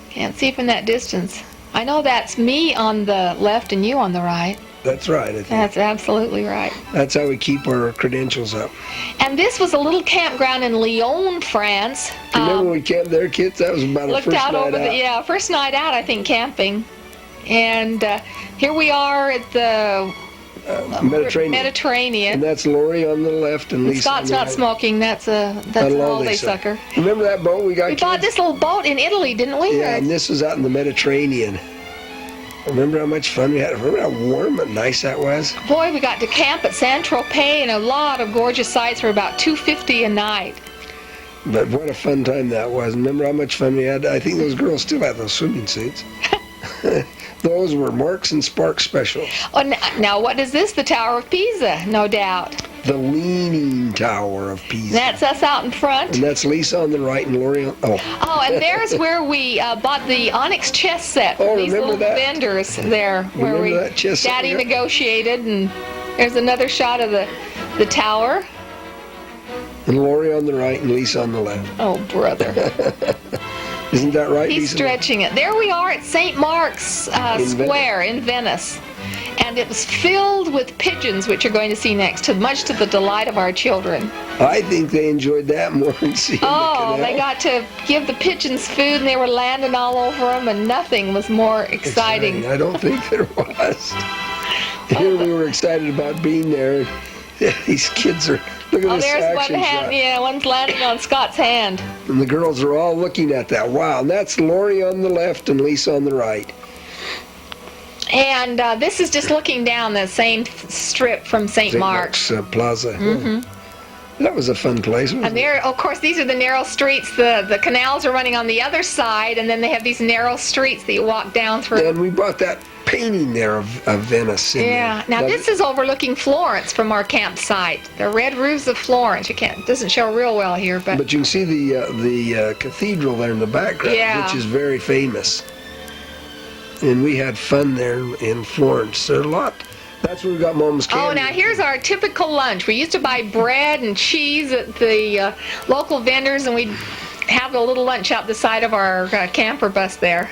Speaker 1: Can't see from that distance. I know that's me on the left and you on the right.
Speaker 2: That's right, I think.
Speaker 1: That's absolutely right.
Speaker 2: That's how we keep our credentials up.
Speaker 1: And this was a little campground in Lyon, France.
Speaker 2: Remember when we camped there, kids? That was about our first night out.
Speaker 1: First night out, I think, camping. And here we are at the Mediterranean.
Speaker 2: And that's Lori on the left and Lisa
Speaker 1: Scott's not smoking. That's an all-day sucker.
Speaker 2: Remember that boat we got?
Speaker 1: We bought this little boat in Italy, didn't we?
Speaker 2: Yeah, and this was out in the Mediterranean. Remember how much fun we had? Remember how warm and nice that was?
Speaker 1: Boy, we got to camp at Saint-Tropez and a lot of gorgeous sights for about $2.50 a night.
Speaker 2: But what a fun time that was. Remember how much fun we had? I think those girls still have those swimming suits. Those were Marks and Sparks specials.
Speaker 1: Oh, now what is this? The Tower of Pisa, no doubt.
Speaker 2: The Leaning Tower of Pisa.
Speaker 1: That's us out in front.
Speaker 2: And that's Lisa on the right and Lori on...
Speaker 1: Oh, and there's where we bought the onyx chess set.
Speaker 2: Oh,
Speaker 1: these
Speaker 2: remember
Speaker 1: little
Speaker 2: that?
Speaker 1: vendors there. Where
Speaker 2: that chess
Speaker 1: Daddy
Speaker 2: set?
Speaker 1: negotiated, and there's another shot of the tower.
Speaker 2: And Lori on the right and Lisa on the left.
Speaker 1: Oh, brother.
Speaker 2: Isn't that right,
Speaker 1: He's
Speaker 2: Lisa?
Speaker 1: stretching it. There we are at St. Mark's Square in Venice. And it was filled with pigeons, which you're going to see next, much to the delight of our children.
Speaker 2: I think they enjoyed that more than seeing the canal.
Speaker 1: They got to give the pigeons food, and they were landing all over them, and nothing was more exciting.
Speaker 2: I don't think there was. Here we were excited about being there. These kids are... Look at this
Speaker 1: there's
Speaker 2: action
Speaker 1: one hand.
Speaker 2: shot.
Speaker 1: Yeah, one's landing on Scott's hand.
Speaker 2: And the girls are all looking at that. Wow, and that's Lori on the left and Lisa on the right.
Speaker 1: And this is just looking down the same strip from St. Mark's.
Speaker 2: Plaza.
Speaker 1: Mm-hmm.
Speaker 2: That was a fun place.
Speaker 1: And there, of course, these are the narrow streets. The canals are running on the other side, and then they have these narrow streets that you walk down through.
Speaker 2: And we bought that painting there of Venice.
Speaker 1: Yeah. Now this is overlooking Florence from our campsite. The red roofs of Florence. Doesn't show real well here, but
Speaker 2: you can see the cathedral there in the background, which is very famous. And we had fun there in Florence. There's a lot. That's where we got Mom's candy.
Speaker 1: Oh, now here's our typical lunch. We used to buy bread and cheese at the local vendors, and we'd have a little lunch out the side of our camper bus there.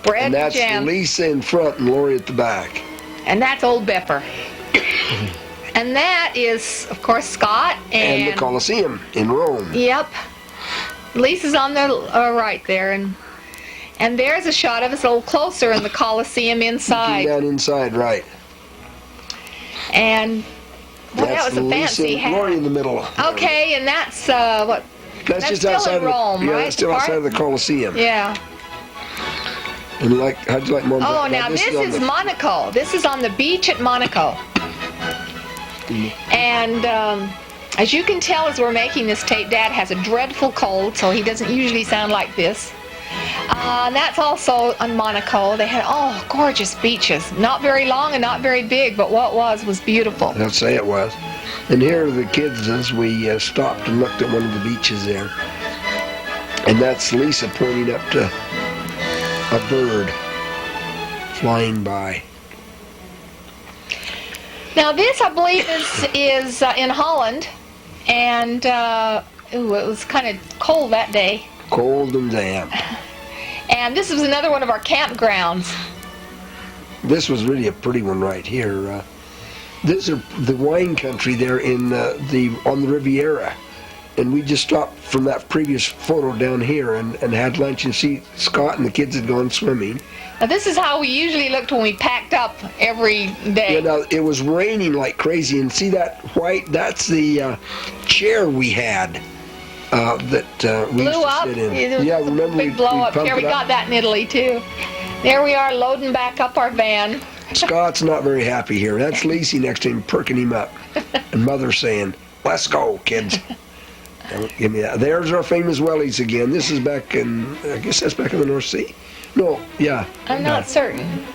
Speaker 1: Bread
Speaker 2: and that's
Speaker 1: jam.
Speaker 2: Lisa in front and Lori at the back.
Speaker 1: And that's Old Bepper. And that is, of course, Scott.
Speaker 2: And the Colosseum in Rome.
Speaker 1: Yep. Lisa's on the right there, and there's a shot of us a little closer in the Colosseum inside.
Speaker 2: Down inside, right.
Speaker 1: And that was a
Speaker 2: Lisa
Speaker 1: fancy
Speaker 2: and
Speaker 1: hat.
Speaker 2: Lori in the middle.
Speaker 1: Okay, and that's what?
Speaker 2: That's just
Speaker 1: still
Speaker 2: outside
Speaker 1: in Rome,
Speaker 2: of
Speaker 1: right?
Speaker 2: that's still outside of the Colosseum.
Speaker 1: Yeah.
Speaker 2: And how'd you like Mom's?
Speaker 1: Oh, now this is Monaco. This is on the beach at Monaco. And as you can tell as we're making this tape, Dad has a dreadful cold, so he doesn't usually sound like this. And that's also on Monaco. They had, gorgeous beaches. Not very long and not very big, but what was beautiful.
Speaker 2: I'd say it was. And here are the kids as we stopped and looked at one of the beaches there. And that's Lisa pointing up to a bird flying by.
Speaker 1: Now this, I believe, is in Holland, and it was kind of cold that day.
Speaker 2: Cold and damp.
Speaker 1: And this was another one of our campgrounds.
Speaker 2: This was really a pretty one right here. This is the wine country there on the Riviera. And we just stopped from that previous photo down here and had lunch and see Scott and the kids had gone swimming.
Speaker 1: Now this is how we usually looked when we packed up every day.
Speaker 2: Yeah, now it was raining like crazy, and see that white, that's the chair we had that we used to sit in.
Speaker 1: Yeah, remember big blow up chair. We got that in Italy too. There we are loading back up our van.
Speaker 2: Scott's not very happy here. That's Lacey next to him perking him up. And Mother saying, "Let's go, kids." Don't give me that. There's our famous wellies again. This is back in, I guess that's back in the North Sea. No, yeah.
Speaker 1: I'm not certain.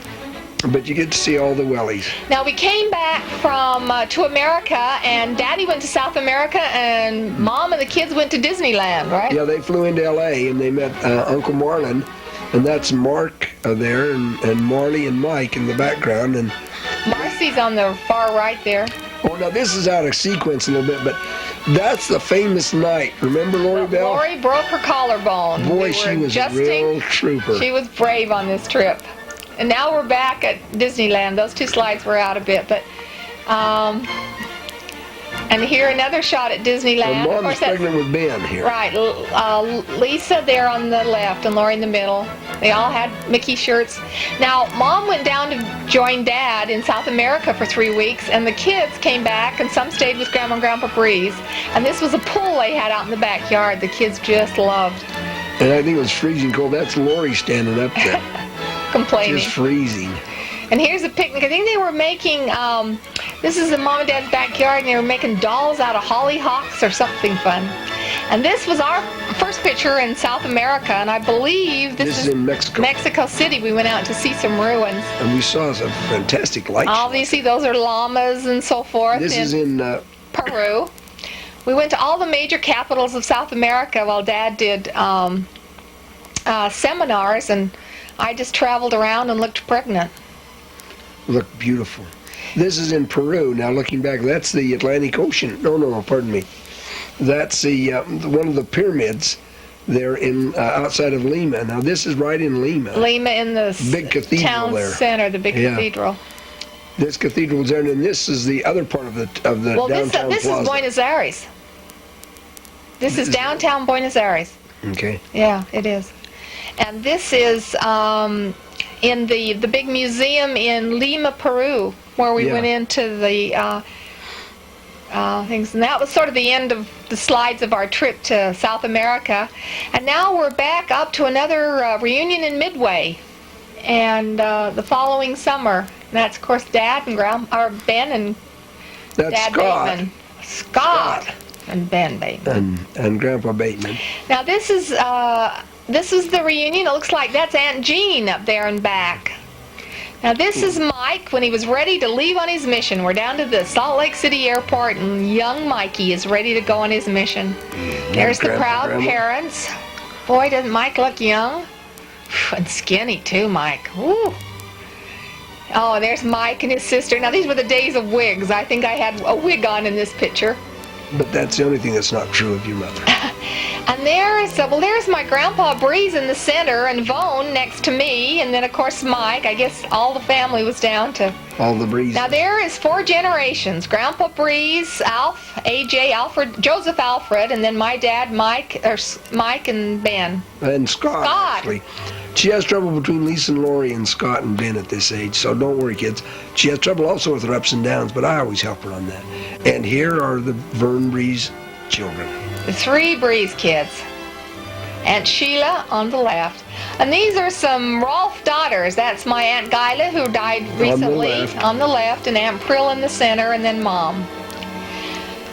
Speaker 2: But you get to see all the wellies.
Speaker 1: Now we came back from to America, and Daddy went to South America, and Mom and the kids went to Disneyland, right?
Speaker 2: Yeah, they flew into L.A. and they met Uncle Marlon, and that's Mark there, and Marley and Mike in the background. And
Speaker 1: Marcy's on the far right there.
Speaker 2: Oh, now this is out of sequence a little bit, but that's the famous night. Remember Lori Bell?
Speaker 1: Lori broke her collarbone.
Speaker 2: Boy, she was a real trooper.
Speaker 1: She was brave on this trip. And now we're back at Disneyland. Those two slides were out a bit, but and here another shot at Disneyland.
Speaker 2: Well, Mom's pregnant with Ben here.
Speaker 1: Right. Lisa there on the left and Lori in the middle. They all had Mickey shirts. Now, Mom went down to join Dad in South America for 3 weeks, and the kids came back, and some stayed with Grandma and Grandpa Breeze. And this was a pool they had out in the backyard. The kids just loved.
Speaker 2: And I think it was freezing cold. That's Lori standing up there.
Speaker 1: Complaining.
Speaker 2: Just freezing.
Speaker 1: And here's a picnic. I think they were making, this is in Mom and Dad's backyard, and they were making dolls out of hollyhocks or something fun. And this was our first picture in South America, and I believe this is
Speaker 2: in Mexico.
Speaker 1: Mexico City. We went out to see some ruins.
Speaker 2: And we saw some fantastic lights.
Speaker 1: Obviously, those are llamas and so forth.
Speaker 2: This is in
Speaker 1: Peru. We went to all the major capitals of South America while Dad did seminars, and I just traveled around and looked pregnant.
Speaker 2: Look beautiful. This is in Peru. Now looking back, that's the Atlantic Ocean. No, pardon me. That's the one of the pyramids there in outside of Lima. Now this is right in Lima.
Speaker 1: Lima in the
Speaker 2: big cathedral
Speaker 1: town
Speaker 2: there.
Speaker 1: Center, the big cathedral.
Speaker 2: This cathedral's there, and this is the other part of the downtown
Speaker 1: this
Speaker 2: plaza.
Speaker 1: is Buenos Aires. This is downtown Buenos Aires.
Speaker 2: Okay.
Speaker 1: Yeah, it is. And this is in the big museum in Lima, Peru, where we went into the things. And that was sort of the end of the slides of our trip to South America. And now we're back up to another reunion in Midway, and the following summer. And that's, of course, Dad and Ben and
Speaker 2: that's
Speaker 1: Dad
Speaker 2: Scott.
Speaker 1: Bateman. Scott and Ben Bateman.
Speaker 2: And Grandpa Bateman.
Speaker 1: Now this is the reunion. It looks like that's Aunt Jean up there and back. Now this is Mike when he was ready to leave on his mission. We're down to the Salt Lake City airport and young Mikey is ready to go on his mission. There's the proud parents. Boy, doesn't Mike look young? And skinny too, Mike. Woo. Oh, and there's Mike and his sister. Now these were the days of wigs. I think I had a wig on in this picture.
Speaker 2: But that's the only thing that's not true of your mother.
Speaker 1: And there's my grandpa Breeze in the center and Vone next to me, and then of course Mike. I guess all the family was down to
Speaker 2: all the Breeze.
Speaker 1: Now there is 4 generations: Grandpa Breeze, Alf, AJ, Alfred, Joseph Alfred, and then my dad Mike and Ben.
Speaker 2: And Scott. Actually. She has trouble between Lisa and Lori and Scott and Ben at this age, so don't worry, kids. She has trouble also with her ups and downs, but I always help her on that. And here are the Vern Breeze children.
Speaker 1: The 3 Breeze kids. Aunt Sheila on the left. And these are some Rolf daughters. That's my Aunt Guyla, who died recently, on the left, and Aunt Prill in the center, and then Mom.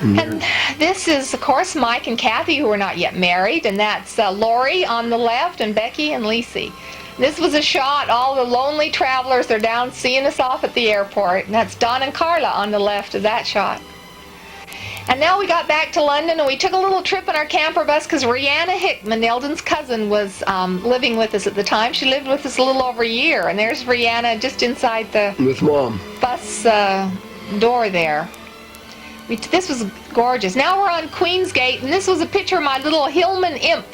Speaker 1: And this is, of course, Mike and Kathy, who are not yet married, and that's Lori on the left, and Becky and Lacey. This was a shot, all the lonely travelers, they're down seeing us off at the airport, and that's Don and Carla on the left of that shot. And now we got back to London, and we took a little trip in our camper bus because Rihanna Hickman, Neldon's cousin, was living with us at the time. She lived with us a little over a year, and there's Rihanna just inside the
Speaker 2: with Mom
Speaker 1: bus door there. This was gorgeous. Now we're on Queensgate, and this was a picture of my little Hillman imp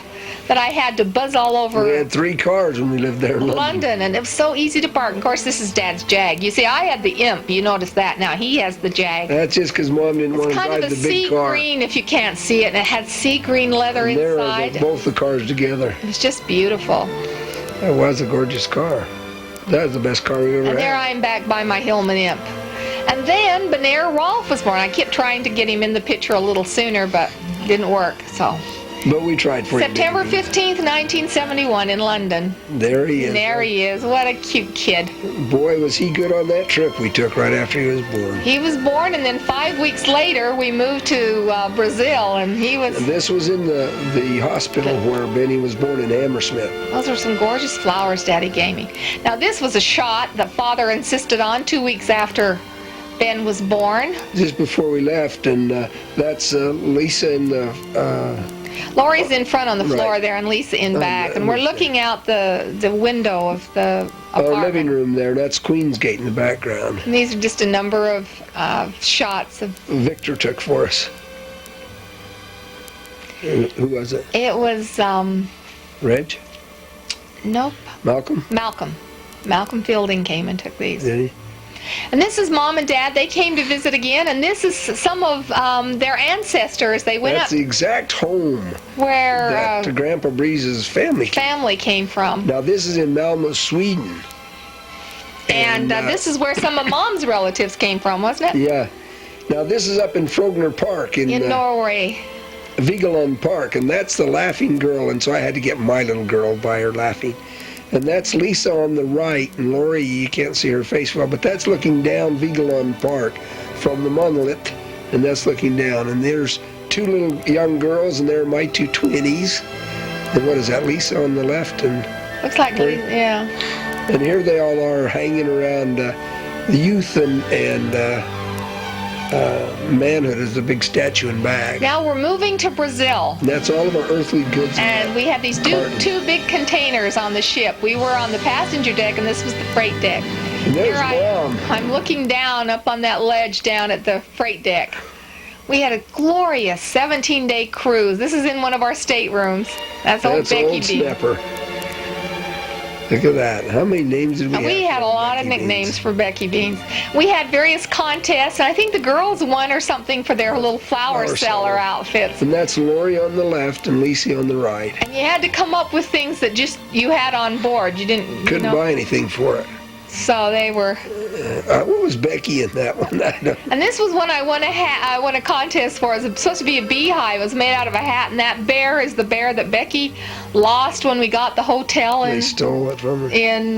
Speaker 1: that I had to buzz all over.
Speaker 2: We had 3 cars when we lived there in
Speaker 1: London, and it was so easy to park. Of course, this is Dad's Jag. You see, I had the imp. You notice that. Now he has the Jag.
Speaker 2: That's just because Mom didn't want to drive the big car.
Speaker 1: It's kind of a sea green, if you can't see it, and it had sea green leather inside.
Speaker 2: There, both the cars together.
Speaker 1: It was just beautiful.
Speaker 2: That was a gorgeous car. That was the best car we ever had.
Speaker 1: And there I am back by my Hillman imp. And then Benair Rolf was born. I kept trying to get him in the picture a little sooner, but didn't work. So.
Speaker 2: But we tried for you.
Speaker 1: September 15th, 1971 in London.
Speaker 2: There he is.
Speaker 1: There he is. What a cute kid.
Speaker 2: Boy, was he good on that trip we took right after he was born.
Speaker 1: He was born, and then 5 weeks later we moved to Brazil, and he was...
Speaker 2: And this was in the hospital where Benny was born in Hammersmith.
Speaker 1: Those are some gorgeous flowers Daddy gave me. Now this was a shot that Father insisted on 2 weeks after Ben was born.
Speaker 2: Just before we left, and that's Lisa and
Speaker 1: Lori's in front on the floor there, and Lisa in back, and we're looking out the window of the apartment.
Speaker 2: Our living room there, and that's Queensgate in the background.
Speaker 1: And these are just a number of shots of...
Speaker 2: Victor took for us. Who was it?
Speaker 1: It was...
Speaker 2: Reg?
Speaker 1: Nope.
Speaker 2: Malcolm?
Speaker 1: Malcolm Fielding came and took these.
Speaker 2: Did he?
Speaker 1: And this is Mom and Dad. They came to visit again, and this is some of their ancestors. They went
Speaker 2: That's
Speaker 1: up
Speaker 2: the exact home
Speaker 1: where
Speaker 2: that Grandpa Breeze's family
Speaker 1: came from.
Speaker 2: Now this is in Malmö, Sweden.
Speaker 1: And this is where some of Mom's relatives came from, wasn't it?
Speaker 2: Yeah. Now this is up in Frogner Park in
Speaker 1: Norway.
Speaker 2: Vigeland Park, and that's the laughing girl, and so I had to get my little girl by her laughing. And that's Lisa on the right, and Lori, you can't see her face well, but that's looking down Vigeland Park from the monolith, and that's looking down. And there's 2 little young girls, and they're my 2 twinnies. And what is that, Lisa on the left? And
Speaker 1: looks like, yeah.
Speaker 2: And here they all are hanging around the youth and manhood is the big statue and bag.
Speaker 1: Now we're moving to Brazil.
Speaker 2: And that's all of our earthly goods.
Speaker 1: And we had these 2 big containers on the ship. We were on the passenger deck, and this was the freight deck.
Speaker 2: And there's Mom.
Speaker 1: I'm looking down up on that ledge down at the freight deck. We had a glorious 17-day cruise. This is in one of our staterooms. That's old Becky B.
Speaker 2: Snapper. Look at that. How many names did we have?
Speaker 1: We had a lot of nicknames for Becky Beans. We had various contests, and I think the girls won or something for their little flower seller outfits.
Speaker 2: And that's Lori on the left and Lisa on the right.
Speaker 1: And you had to come up with things that just you had on board. You didn't...
Speaker 2: Couldn't buy anything for it.
Speaker 1: So they were...
Speaker 2: what was Becky in that one?
Speaker 1: And this was one I won a contest for. It was supposed to be a beehive. It was made out of a hat, and that bear is the bear that Becky lost when we got the hotel
Speaker 2: They stole it from her.
Speaker 1: In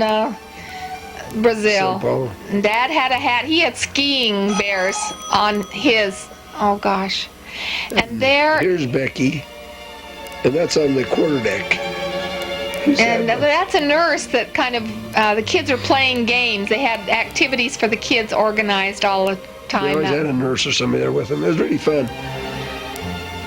Speaker 1: Brazil.
Speaker 2: Sao Paulo.
Speaker 1: And Dad had a hat. He had skiing bears on his Oh gosh. And there.
Speaker 2: Here's Becky, and that's on the quarterdeck.
Speaker 1: And that's a nurse that kind of, the kids are playing games. They had activities for the kids organized all the time.
Speaker 2: They always had a nurse or somebody there with them. It was really fun.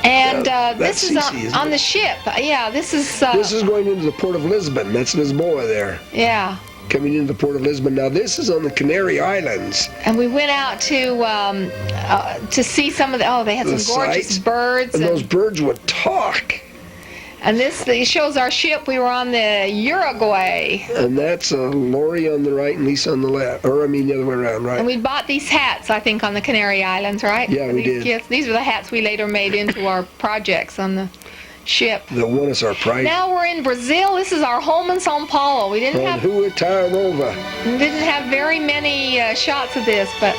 Speaker 1: And this is
Speaker 2: Cece,
Speaker 1: on the ship. Yeah, this is...
Speaker 2: this is going into the port of Lisbon. That's Lisboa there.
Speaker 1: Yeah.
Speaker 2: Coming into the port of Lisbon. Now, this is on the Canary Islands.
Speaker 1: And we went out to see some of the... they had some gorgeous birds.
Speaker 2: And those birds would talk.
Speaker 1: And this shows our ship. We were on the Uruguay.
Speaker 2: And that's Lori on the right and Lisa on the left. Or, I mean, the other way around, right?
Speaker 1: And we bought these hats, I think, on the Canary Islands, right?
Speaker 2: Yeah, we did.
Speaker 1: Kids. These are the hats we later made into our projects on the ship.
Speaker 2: That won us our prize.
Speaker 1: Now we're in Brazil. This is our home in São Paulo. We didn't have very many shots of this, but...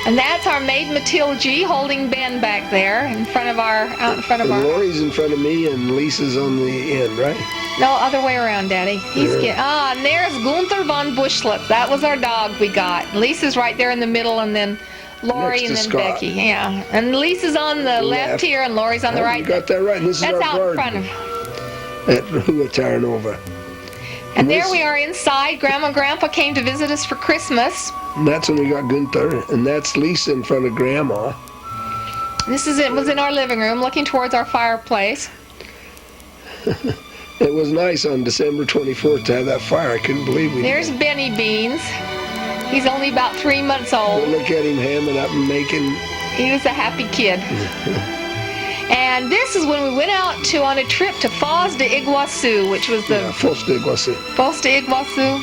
Speaker 1: And that's our maid Matilda G holding Ben back there out in front of our.
Speaker 2: Lori's in front of me and Lisa's on the end, right?
Speaker 1: No, other way around, Daddy. And there's Gunther von Buschlitz. That was our dog we got. Lisa's right there in the middle, and then Lori and then
Speaker 2: Scott.
Speaker 1: Becky. Yeah, and Lisa's on the left here, and Lori's on the right.
Speaker 2: You got that right. And this
Speaker 1: that's
Speaker 2: is our
Speaker 1: out in front
Speaker 2: of. At Huataranova.
Speaker 1: And there we are inside. Grandma and Grandpa came to visit us for Christmas.
Speaker 2: And that's when we got Gunther, and that's Lisa in front of Grandma.
Speaker 1: This is it. Was in our living room, looking towards our fireplace.
Speaker 2: It was nice on December 24th to have that fire. I couldn't believe we.
Speaker 1: There's Benny Beans. He's only about 3 months old.
Speaker 2: But look at him hamming up and making.
Speaker 1: He was a happy kid. And this is when we went out on a trip to Foz de Iguaçu, which was the
Speaker 2: Foz de Iguaçu.
Speaker 1: Foz de Iguaçu.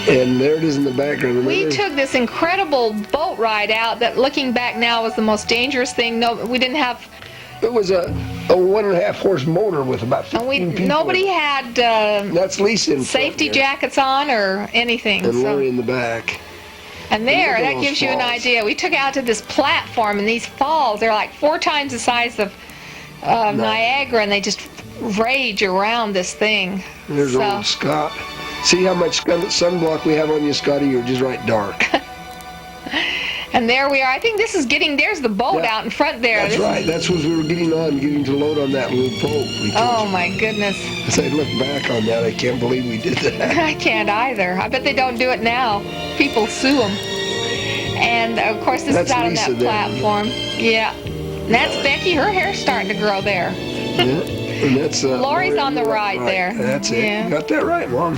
Speaker 2: And there it is in the background.
Speaker 1: We took this incredible boat ride out that, looking back now, was the most dangerous thing. No, we didn't have.
Speaker 2: It was a 1.5 horse motor with about 15 people.
Speaker 1: Nobody had.
Speaker 2: That's Lisa in
Speaker 1: safety
Speaker 2: front,
Speaker 1: jackets on or anything.
Speaker 2: And Lori in the back.
Speaker 1: And that gives you an idea. We took out to this platform, and these falls, they're like 4 times the size of Niagara, and they just rage around this thing.
Speaker 2: There's old Scott. See how much sunblock we have on you, Scotty? You're just right dark.
Speaker 1: And there we are. I think this is there's the boat out in front there.
Speaker 2: That's right. That's what we were getting to load on that little boat.
Speaker 1: Oh, my goodness.
Speaker 2: As I look back on that, I can't believe we did that.
Speaker 1: I can't either. I bet they don't do it now. People sue them. And, of course, this is out on that platform. Yeah. And that's Becky. Her hair's starting to grow there.
Speaker 2: Yeah. And that's
Speaker 1: Lori's on the right there.
Speaker 2: That's it.
Speaker 1: Yeah.
Speaker 2: You got that right, Mom.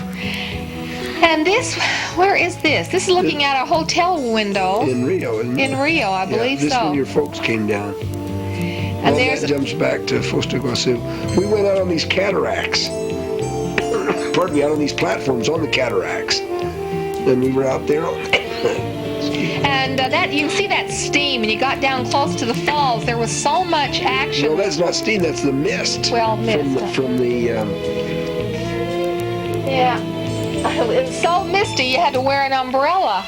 Speaker 1: And this, where is this? This is looking at a hotel window.
Speaker 2: In Rio, isn't it?
Speaker 1: In Rio, I believe so.
Speaker 2: This is when your folks came down.
Speaker 1: And that
Speaker 2: jumps back to Foz de Iguaçu. We went out on these cataracts. Pardon me, out on these platforms on the cataracts. And we were out there.
Speaker 1: And you can see that steam, and you got down close to the falls. There was so much action.
Speaker 2: No, that's not steam. That's the mist.
Speaker 1: Well, mist.
Speaker 2: From the.
Speaker 1: Yeah, it was so misty. You had to wear an umbrella.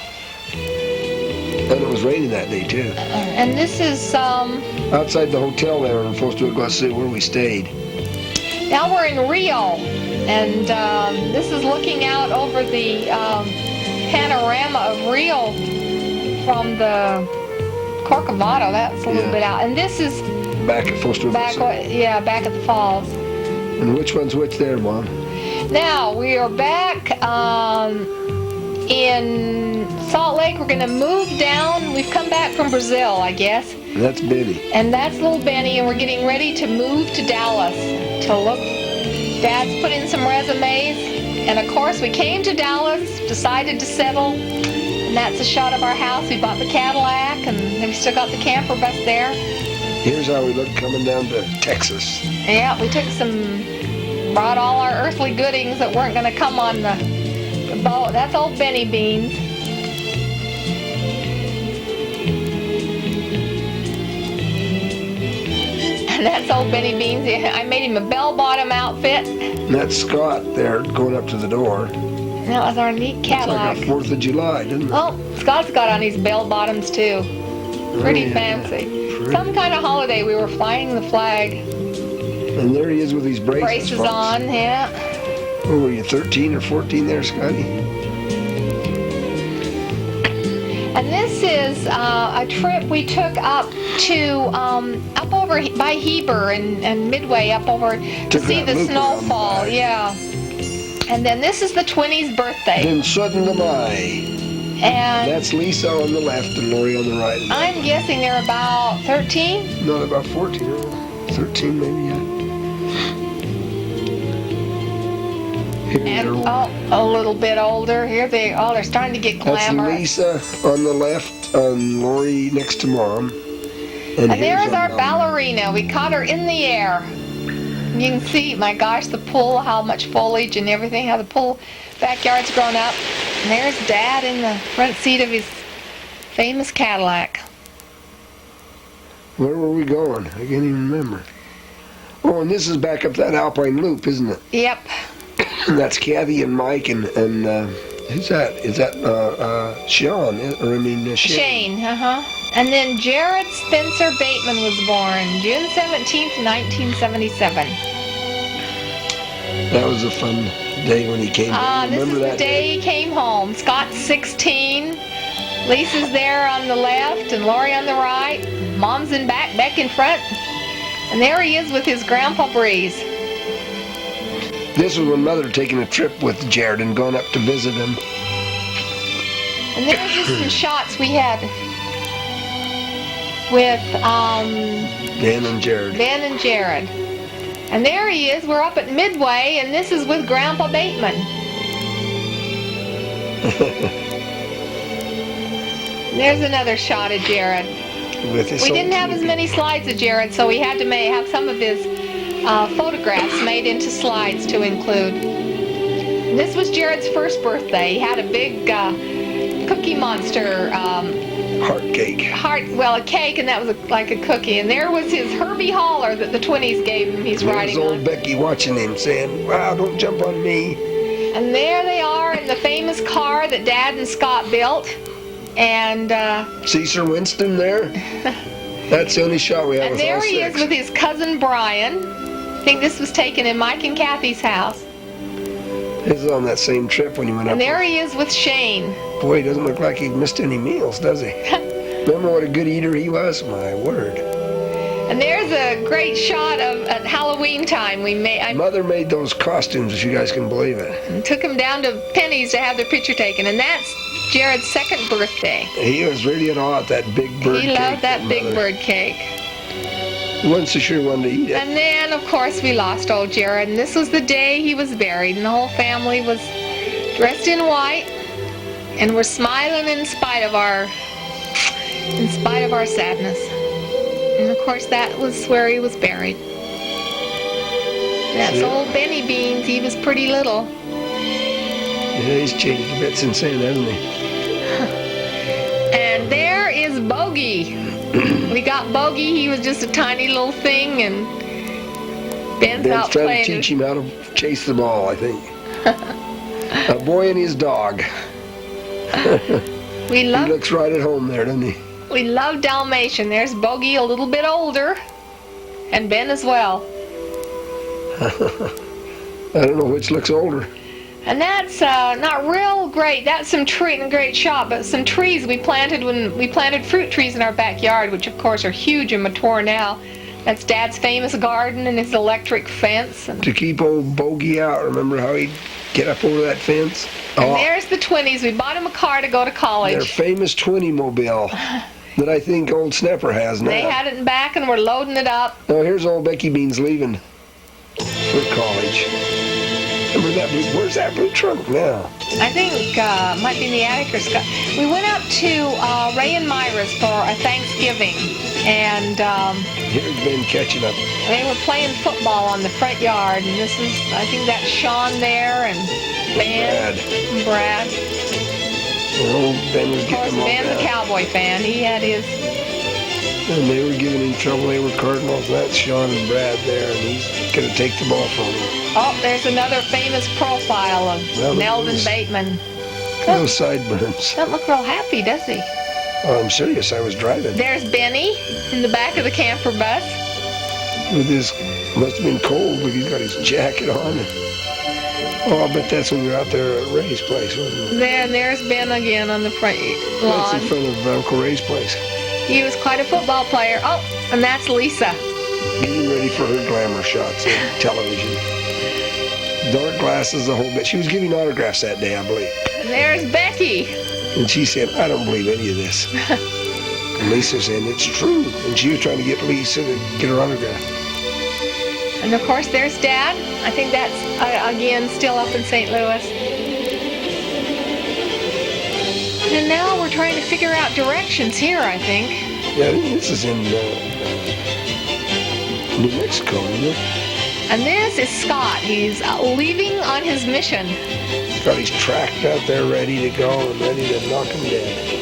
Speaker 2: And it was raining that day too.
Speaker 1: And this is
Speaker 2: outside the hotel there in Foz de Iguaçu where we stayed.
Speaker 1: Now we're in Rio, and this is looking out over the panorama of Rio. From the Corcovado, that's a little bit out. And this is
Speaker 2: back at Foz de Iguaçu.
Speaker 1: Back at the falls.
Speaker 2: And which one's which there, Mom?
Speaker 1: Now, we are back in Salt Lake. We're going to move down. We've come back from Brazil, I guess.
Speaker 2: And that's Benny.
Speaker 1: And that's little Benny, and we're getting ready to move to Dallas to look. Dad's put in some resumes. And, of course, we came to Dallas, decided to settle. And that's a shot of our house. We bought the Cadillac, and we still got the camper bus there.
Speaker 2: Here's how we look coming down to Texas.
Speaker 1: Yeah, we brought all our earthly goodings that weren't going to come on the boat. That's old Benny Beans. And that's old Benny Beans. I made him a bell-bottom outfit.
Speaker 2: And that's Scott there going up to the door.
Speaker 1: That was our neat Cadillac.
Speaker 2: It's like a 4th of July, didn't it?
Speaker 1: Oh, Scott's got on his bell-bottoms, too. Pretty fancy. Some kind of holiday. We were flying the flag.
Speaker 2: And there he is with his braces.
Speaker 1: Braces on, yeah.
Speaker 2: What were you, 13 or 14 there, Scotty?
Speaker 1: And And this is a trip we took up to up over by Heber and Midway, up over to see the snowfall. Yeah. And then this is the 20's birthday.
Speaker 2: Then sudden Mai.
Speaker 1: And
Speaker 2: that's Lisa on the left and Lori on the right.
Speaker 1: I'm guessing they're about 13?
Speaker 2: No, they're about 14 or 13 maybe, yeah.
Speaker 1: And a little bit older. Here they're starting to get glamorous.
Speaker 2: That's Lisa on the left, and Lori next to Mom.
Speaker 1: And there's our ballerina. We caught her in the air. You can see, my gosh, the pool, how much foliage and everything, how the pool backyard's grown up. And there's Dad in the front seat of his famous Cadillac.
Speaker 2: Where were we going? I can't even remember. Oh, and this is back up that Alpine Loop, isn't it?
Speaker 1: Yep.
Speaker 2: And that's Kathy and Mike and who's that? Is that Sean? Or I mean
Speaker 1: Shane. And then Jared Spencer Bateman was born June 17th, 1977.
Speaker 2: That was a fun day when he came home.
Speaker 1: This is the day he came home. Scott's 16. Lisa's there on the left and Lori on the right. Mom's in back, Beck in front. And there he is with his Grandpa Breeze.
Speaker 2: This was when Mother had taken a trip with Jared and gone up to visit him.
Speaker 1: And there's just some shots we had with
Speaker 2: Ben and Jared.
Speaker 1: And there he is. We're up at Midway, and this is with Grandpa Bateman. There's another shot of Jared. We didn't have as many slides of Jared, so we had to have some of his photographs made into slides to include. And this was Jared's first birthday. He had a big Cookie Monster
Speaker 2: heart cake.
Speaker 1: A cake, and that was like a cookie. And there was his Herbie Hauler that the 20's gave him. He's riding on.
Speaker 2: There's old Becky watching him, saying, "Wow, don't jump on me."
Speaker 1: And there they are in the famous car that Dad and Scott built. And
Speaker 2: see Sir Winston there? That's the only shot we have.
Speaker 1: And there he is with his cousin Brian. I think this was taken in Mike and Kathy's house.
Speaker 2: This is on that same trip when you went up.
Speaker 1: And there he is with Shane.
Speaker 2: Boy, he doesn't look like he missed any meals, does he? Remember what a good eater he was? My word.
Speaker 1: And there's a great shot of at Halloween time.
Speaker 2: Mother made those costumes, if you guys can believe it.
Speaker 1: And took them down to Penny's to have their picture taken. And that's Jared's second birthday.
Speaker 2: He was really at all at that big bird cake.
Speaker 1: He loved that big bird cake.
Speaker 2: He wasn't so sure he wanted to eat it.
Speaker 1: And then, of course, we lost old Jared. And this was the day he was buried. And the whole family was dressed in white. And we're smiling in spite of our sadness. And of course, that was where he was buried. That's old Benny Beans. He was pretty little.
Speaker 2: Yeah, he's changed a bit since then, hasn't he?
Speaker 1: And there is Bogey. We got Bogey. He was just a tiny little thing, and Ben's out
Speaker 2: trying
Speaker 1: playing.
Speaker 2: to teach him how to chase the ball, I think. A boy and his dog. He looks right at home there, doesn't he?
Speaker 1: We love Dalmatian. There's Bogey, a little bit older, and Ben as well.
Speaker 2: I don't know which looks older.
Speaker 1: And that's not real great. That's some great shot, but some trees we planted when we planted fruit trees in our backyard, which of course are huge and mature now. That's Dad's famous garden and his electric fence.
Speaker 2: To keep old Bogey out, remember how he'd get up over that fence?
Speaker 1: And there's the 20's. We bought him a car to go to college.
Speaker 2: Their famous 20-mobile that I think old Snapper has now.
Speaker 1: They had it in back and we're loading it up.
Speaker 2: Oh, here's old Becky Beans leaving for college. Remember that blue? Where's that blue trunk now?
Speaker 1: I think it might be in the attic or Scott. We went up to Ray and Myra's for a Thanksgiving, and
Speaker 2: here's Ben catching up.
Speaker 1: They were playing football on the front yard, and this is, I think that's Sean there, and Ben, and Brad.
Speaker 2: Well, Ben was getting them all
Speaker 1: Ben's
Speaker 2: down.
Speaker 1: a Cowboy fan. He had his.
Speaker 2: And they were giving him trouble. They were Cardinals. That's Sean and Brad there, and he's going to take the ball from him.
Speaker 1: Oh, there's another famous profile of Neldon Bateman.
Speaker 2: Those sideburns.
Speaker 1: Doesn't look real happy, does he?
Speaker 2: Oh, I'm serious. I was driving.
Speaker 1: There's Benny in the back of the camper bus.
Speaker 2: With his, must have been cold, but he's got his jacket on. Oh, I bet that's when you're out there at Ray's place, wasn't it?
Speaker 1: There's Ben again on the front
Speaker 2: That's
Speaker 1: lawn.
Speaker 2: in front of Uncle Ray's place.
Speaker 1: He was quite a football player. Oh, and that's Lisa.
Speaker 2: Getting ready for her glamour shots on television. Dark glasses, the whole bit. She was giving autographs that day, I believe.
Speaker 1: And there's Becky.
Speaker 2: And she said, I don't believe any of this. And Lisa said, it's true. And she was trying to get Lisa to get her autograph.
Speaker 1: And of course, there's Dad. I think that's, again, still up in St. Louis. And now we're trying to figure out directions here, I think.
Speaker 2: Yeah, this is in New Mexico, isn't it?
Speaker 1: And this is Scott. He's leaving on his mission.
Speaker 2: Got his tract out there ready to go and ready to knock him dead.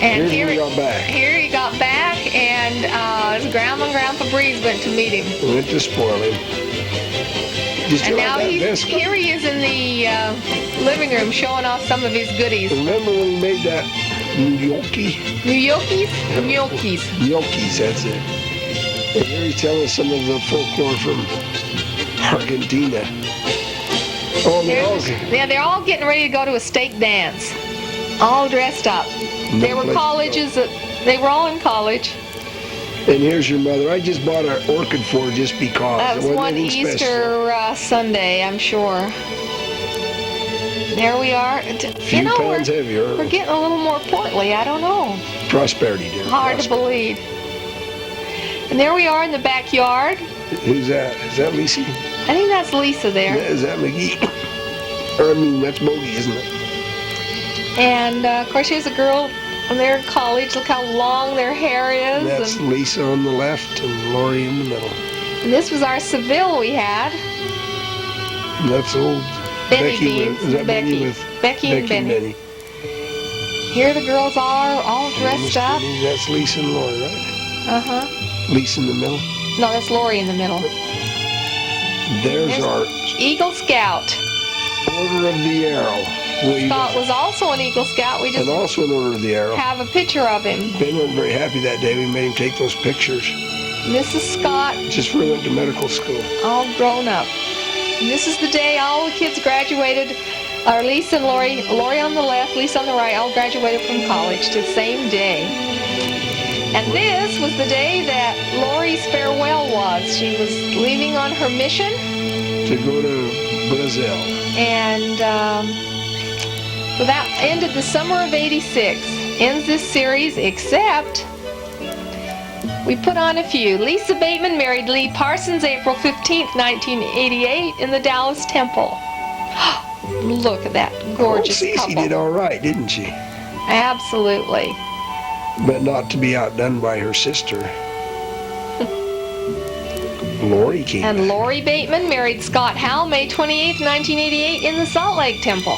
Speaker 1: And
Speaker 2: Here he got back.
Speaker 1: Here he got back, and his grandma and Grandpa Breeze went to meet him.
Speaker 2: Went to spoil him. Just
Speaker 1: And now
Speaker 2: like that vest.
Speaker 1: here he is in the living room showing off some of his goodies.
Speaker 2: Remember when he made that gnocchi?
Speaker 1: Gnocchis? Gnocchis.
Speaker 2: Gnocchis, that's it. And here he's telling us some of the folklore from Argentina. Oh,
Speaker 1: They're all getting ready to go to a stake dance. All dressed up. They were colleges. They were all in college.
Speaker 2: And here's your mother. I just bought an orchid for her just because.
Speaker 1: That was
Speaker 2: It wasn't
Speaker 1: one
Speaker 2: anything
Speaker 1: Easter Sunday, I'm sure. There we are.
Speaker 2: Few pounds heavier.
Speaker 1: We're getting a little more portly. I don't know.
Speaker 2: Prosperity, dear.
Speaker 1: Hard to believe. And there we are in the backyard.
Speaker 2: Who's that? Is that Lisa?
Speaker 1: I think that's Lisa there.
Speaker 2: Is that McGee? Or I mean, that's Bogey, isn't it?
Speaker 1: And of course, here's a girl. And they're in college. Look how long their hair is.
Speaker 2: And that's Lisa on the left and Lori in the middle.
Speaker 1: And this was our Seville we had.
Speaker 2: And that's old
Speaker 1: Benny
Speaker 2: Becky
Speaker 1: Beans.
Speaker 2: with, is that
Speaker 1: Becky.
Speaker 2: with
Speaker 1: Becky and Benny. Here the girls are, all dressed up.
Speaker 2: That's Lisa and Lori, right?
Speaker 1: Uh-huh.
Speaker 2: Lisa in the middle.
Speaker 1: No, that's Lori in the middle.
Speaker 2: There's our
Speaker 1: Eagle Scout.
Speaker 2: Order of the Arrow.
Speaker 1: Scott was also an Eagle Scout. We just
Speaker 2: and also an Order of the Arrow.
Speaker 1: have a picture of him.
Speaker 2: Ben wasn't very happy that day. We made him take those pictures.
Speaker 1: And this is Scott,
Speaker 2: Just before he went to medical school.
Speaker 1: all grown up. And this is the day all the kids graduated. Our Lisa and Lori, Lori on the left, Lisa on the right, all graduated from college the same day. And this was the day that Lori's farewell was. She was leaving on her mission.
Speaker 2: To go to Brazil.
Speaker 1: And so that ended the summer of '86. Ends this series, except we put on a few. Lisa Bateman married Lee Parsons April 15th, 1988 in the Dallas Temple. Look at that gorgeous
Speaker 2: Cece
Speaker 1: couple.
Speaker 2: did all right, didn't she?
Speaker 1: Absolutely.
Speaker 2: But not to be outdone by her sister. Lori came.
Speaker 1: And Lori Bateman married Scott Howell May 28th, 1988 in the Salt Lake Temple.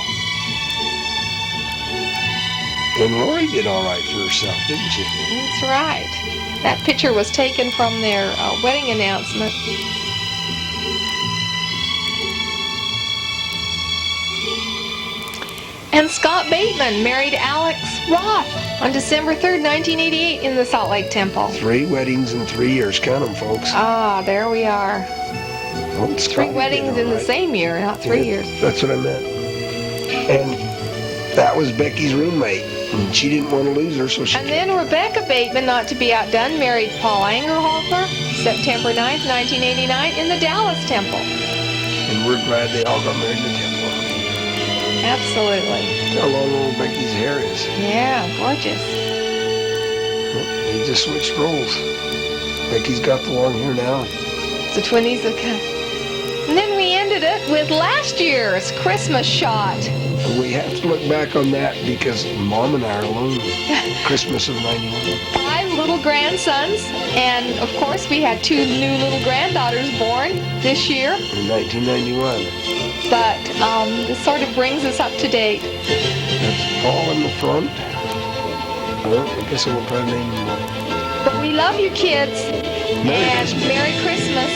Speaker 2: And Lori did all right for herself, didn't she?
Speaker 1: That's right. That picture was taken from their wedding announcement. And Scott Bateman married Alex Roth on December 3rd, 1988 in the Salt Lake Temple.
Speaker 2: 3 weddings in 3 years. Count them, folks.
Speaker 1: Ah, there we are.
Speaker 2: Well,
Speaker 1: 3
Speaker 2: Scotty
Speaker 1: weddings
Speaker 2: did
Speaker 1: in
Speaker 2: all
Speaker 1: the
Speaker 2: right.
Speaker 1: same year, not 3 years.
Speaker 2: That's what I meant. And that was Becky's roommate. And she didn't want to lose her, so she
Speaker 1: And then Rebecca Bateman, not to be outdone, married Paul Angerhofer September 9th, 1989 in the Dallas Temple.
Speaker 2: And we're glad they all got married in the temple.
Speaker 1: Absolutely.
Speaker 2: How long old Becky's hair is.
Speaker 1: Yeah, gorgeous.
Speaker 2: They just switched roles. Becky's got the long hair now.
Speaker 1: The twinnies have come. And then we ended it with last year's Christmas shot.
Speaker 2: And we have to look back on that because Mom and I are alone. Christmas of 91.
Speaker 1: 5 little grandsons, and of course we had 2 new little granddaughters born this year.
Speaker 2: In 1991.
Speaker 1: But this sort of brings us up to date.
Speaker 2: That's Paul in the front. Well, I guess I won't try to name them all.
Speaker 1: But we love you kids.
Speaker 2: Merry
Speaker 1: And
Speaker 2: Christmas.
Speaker 1: Merry Christmas.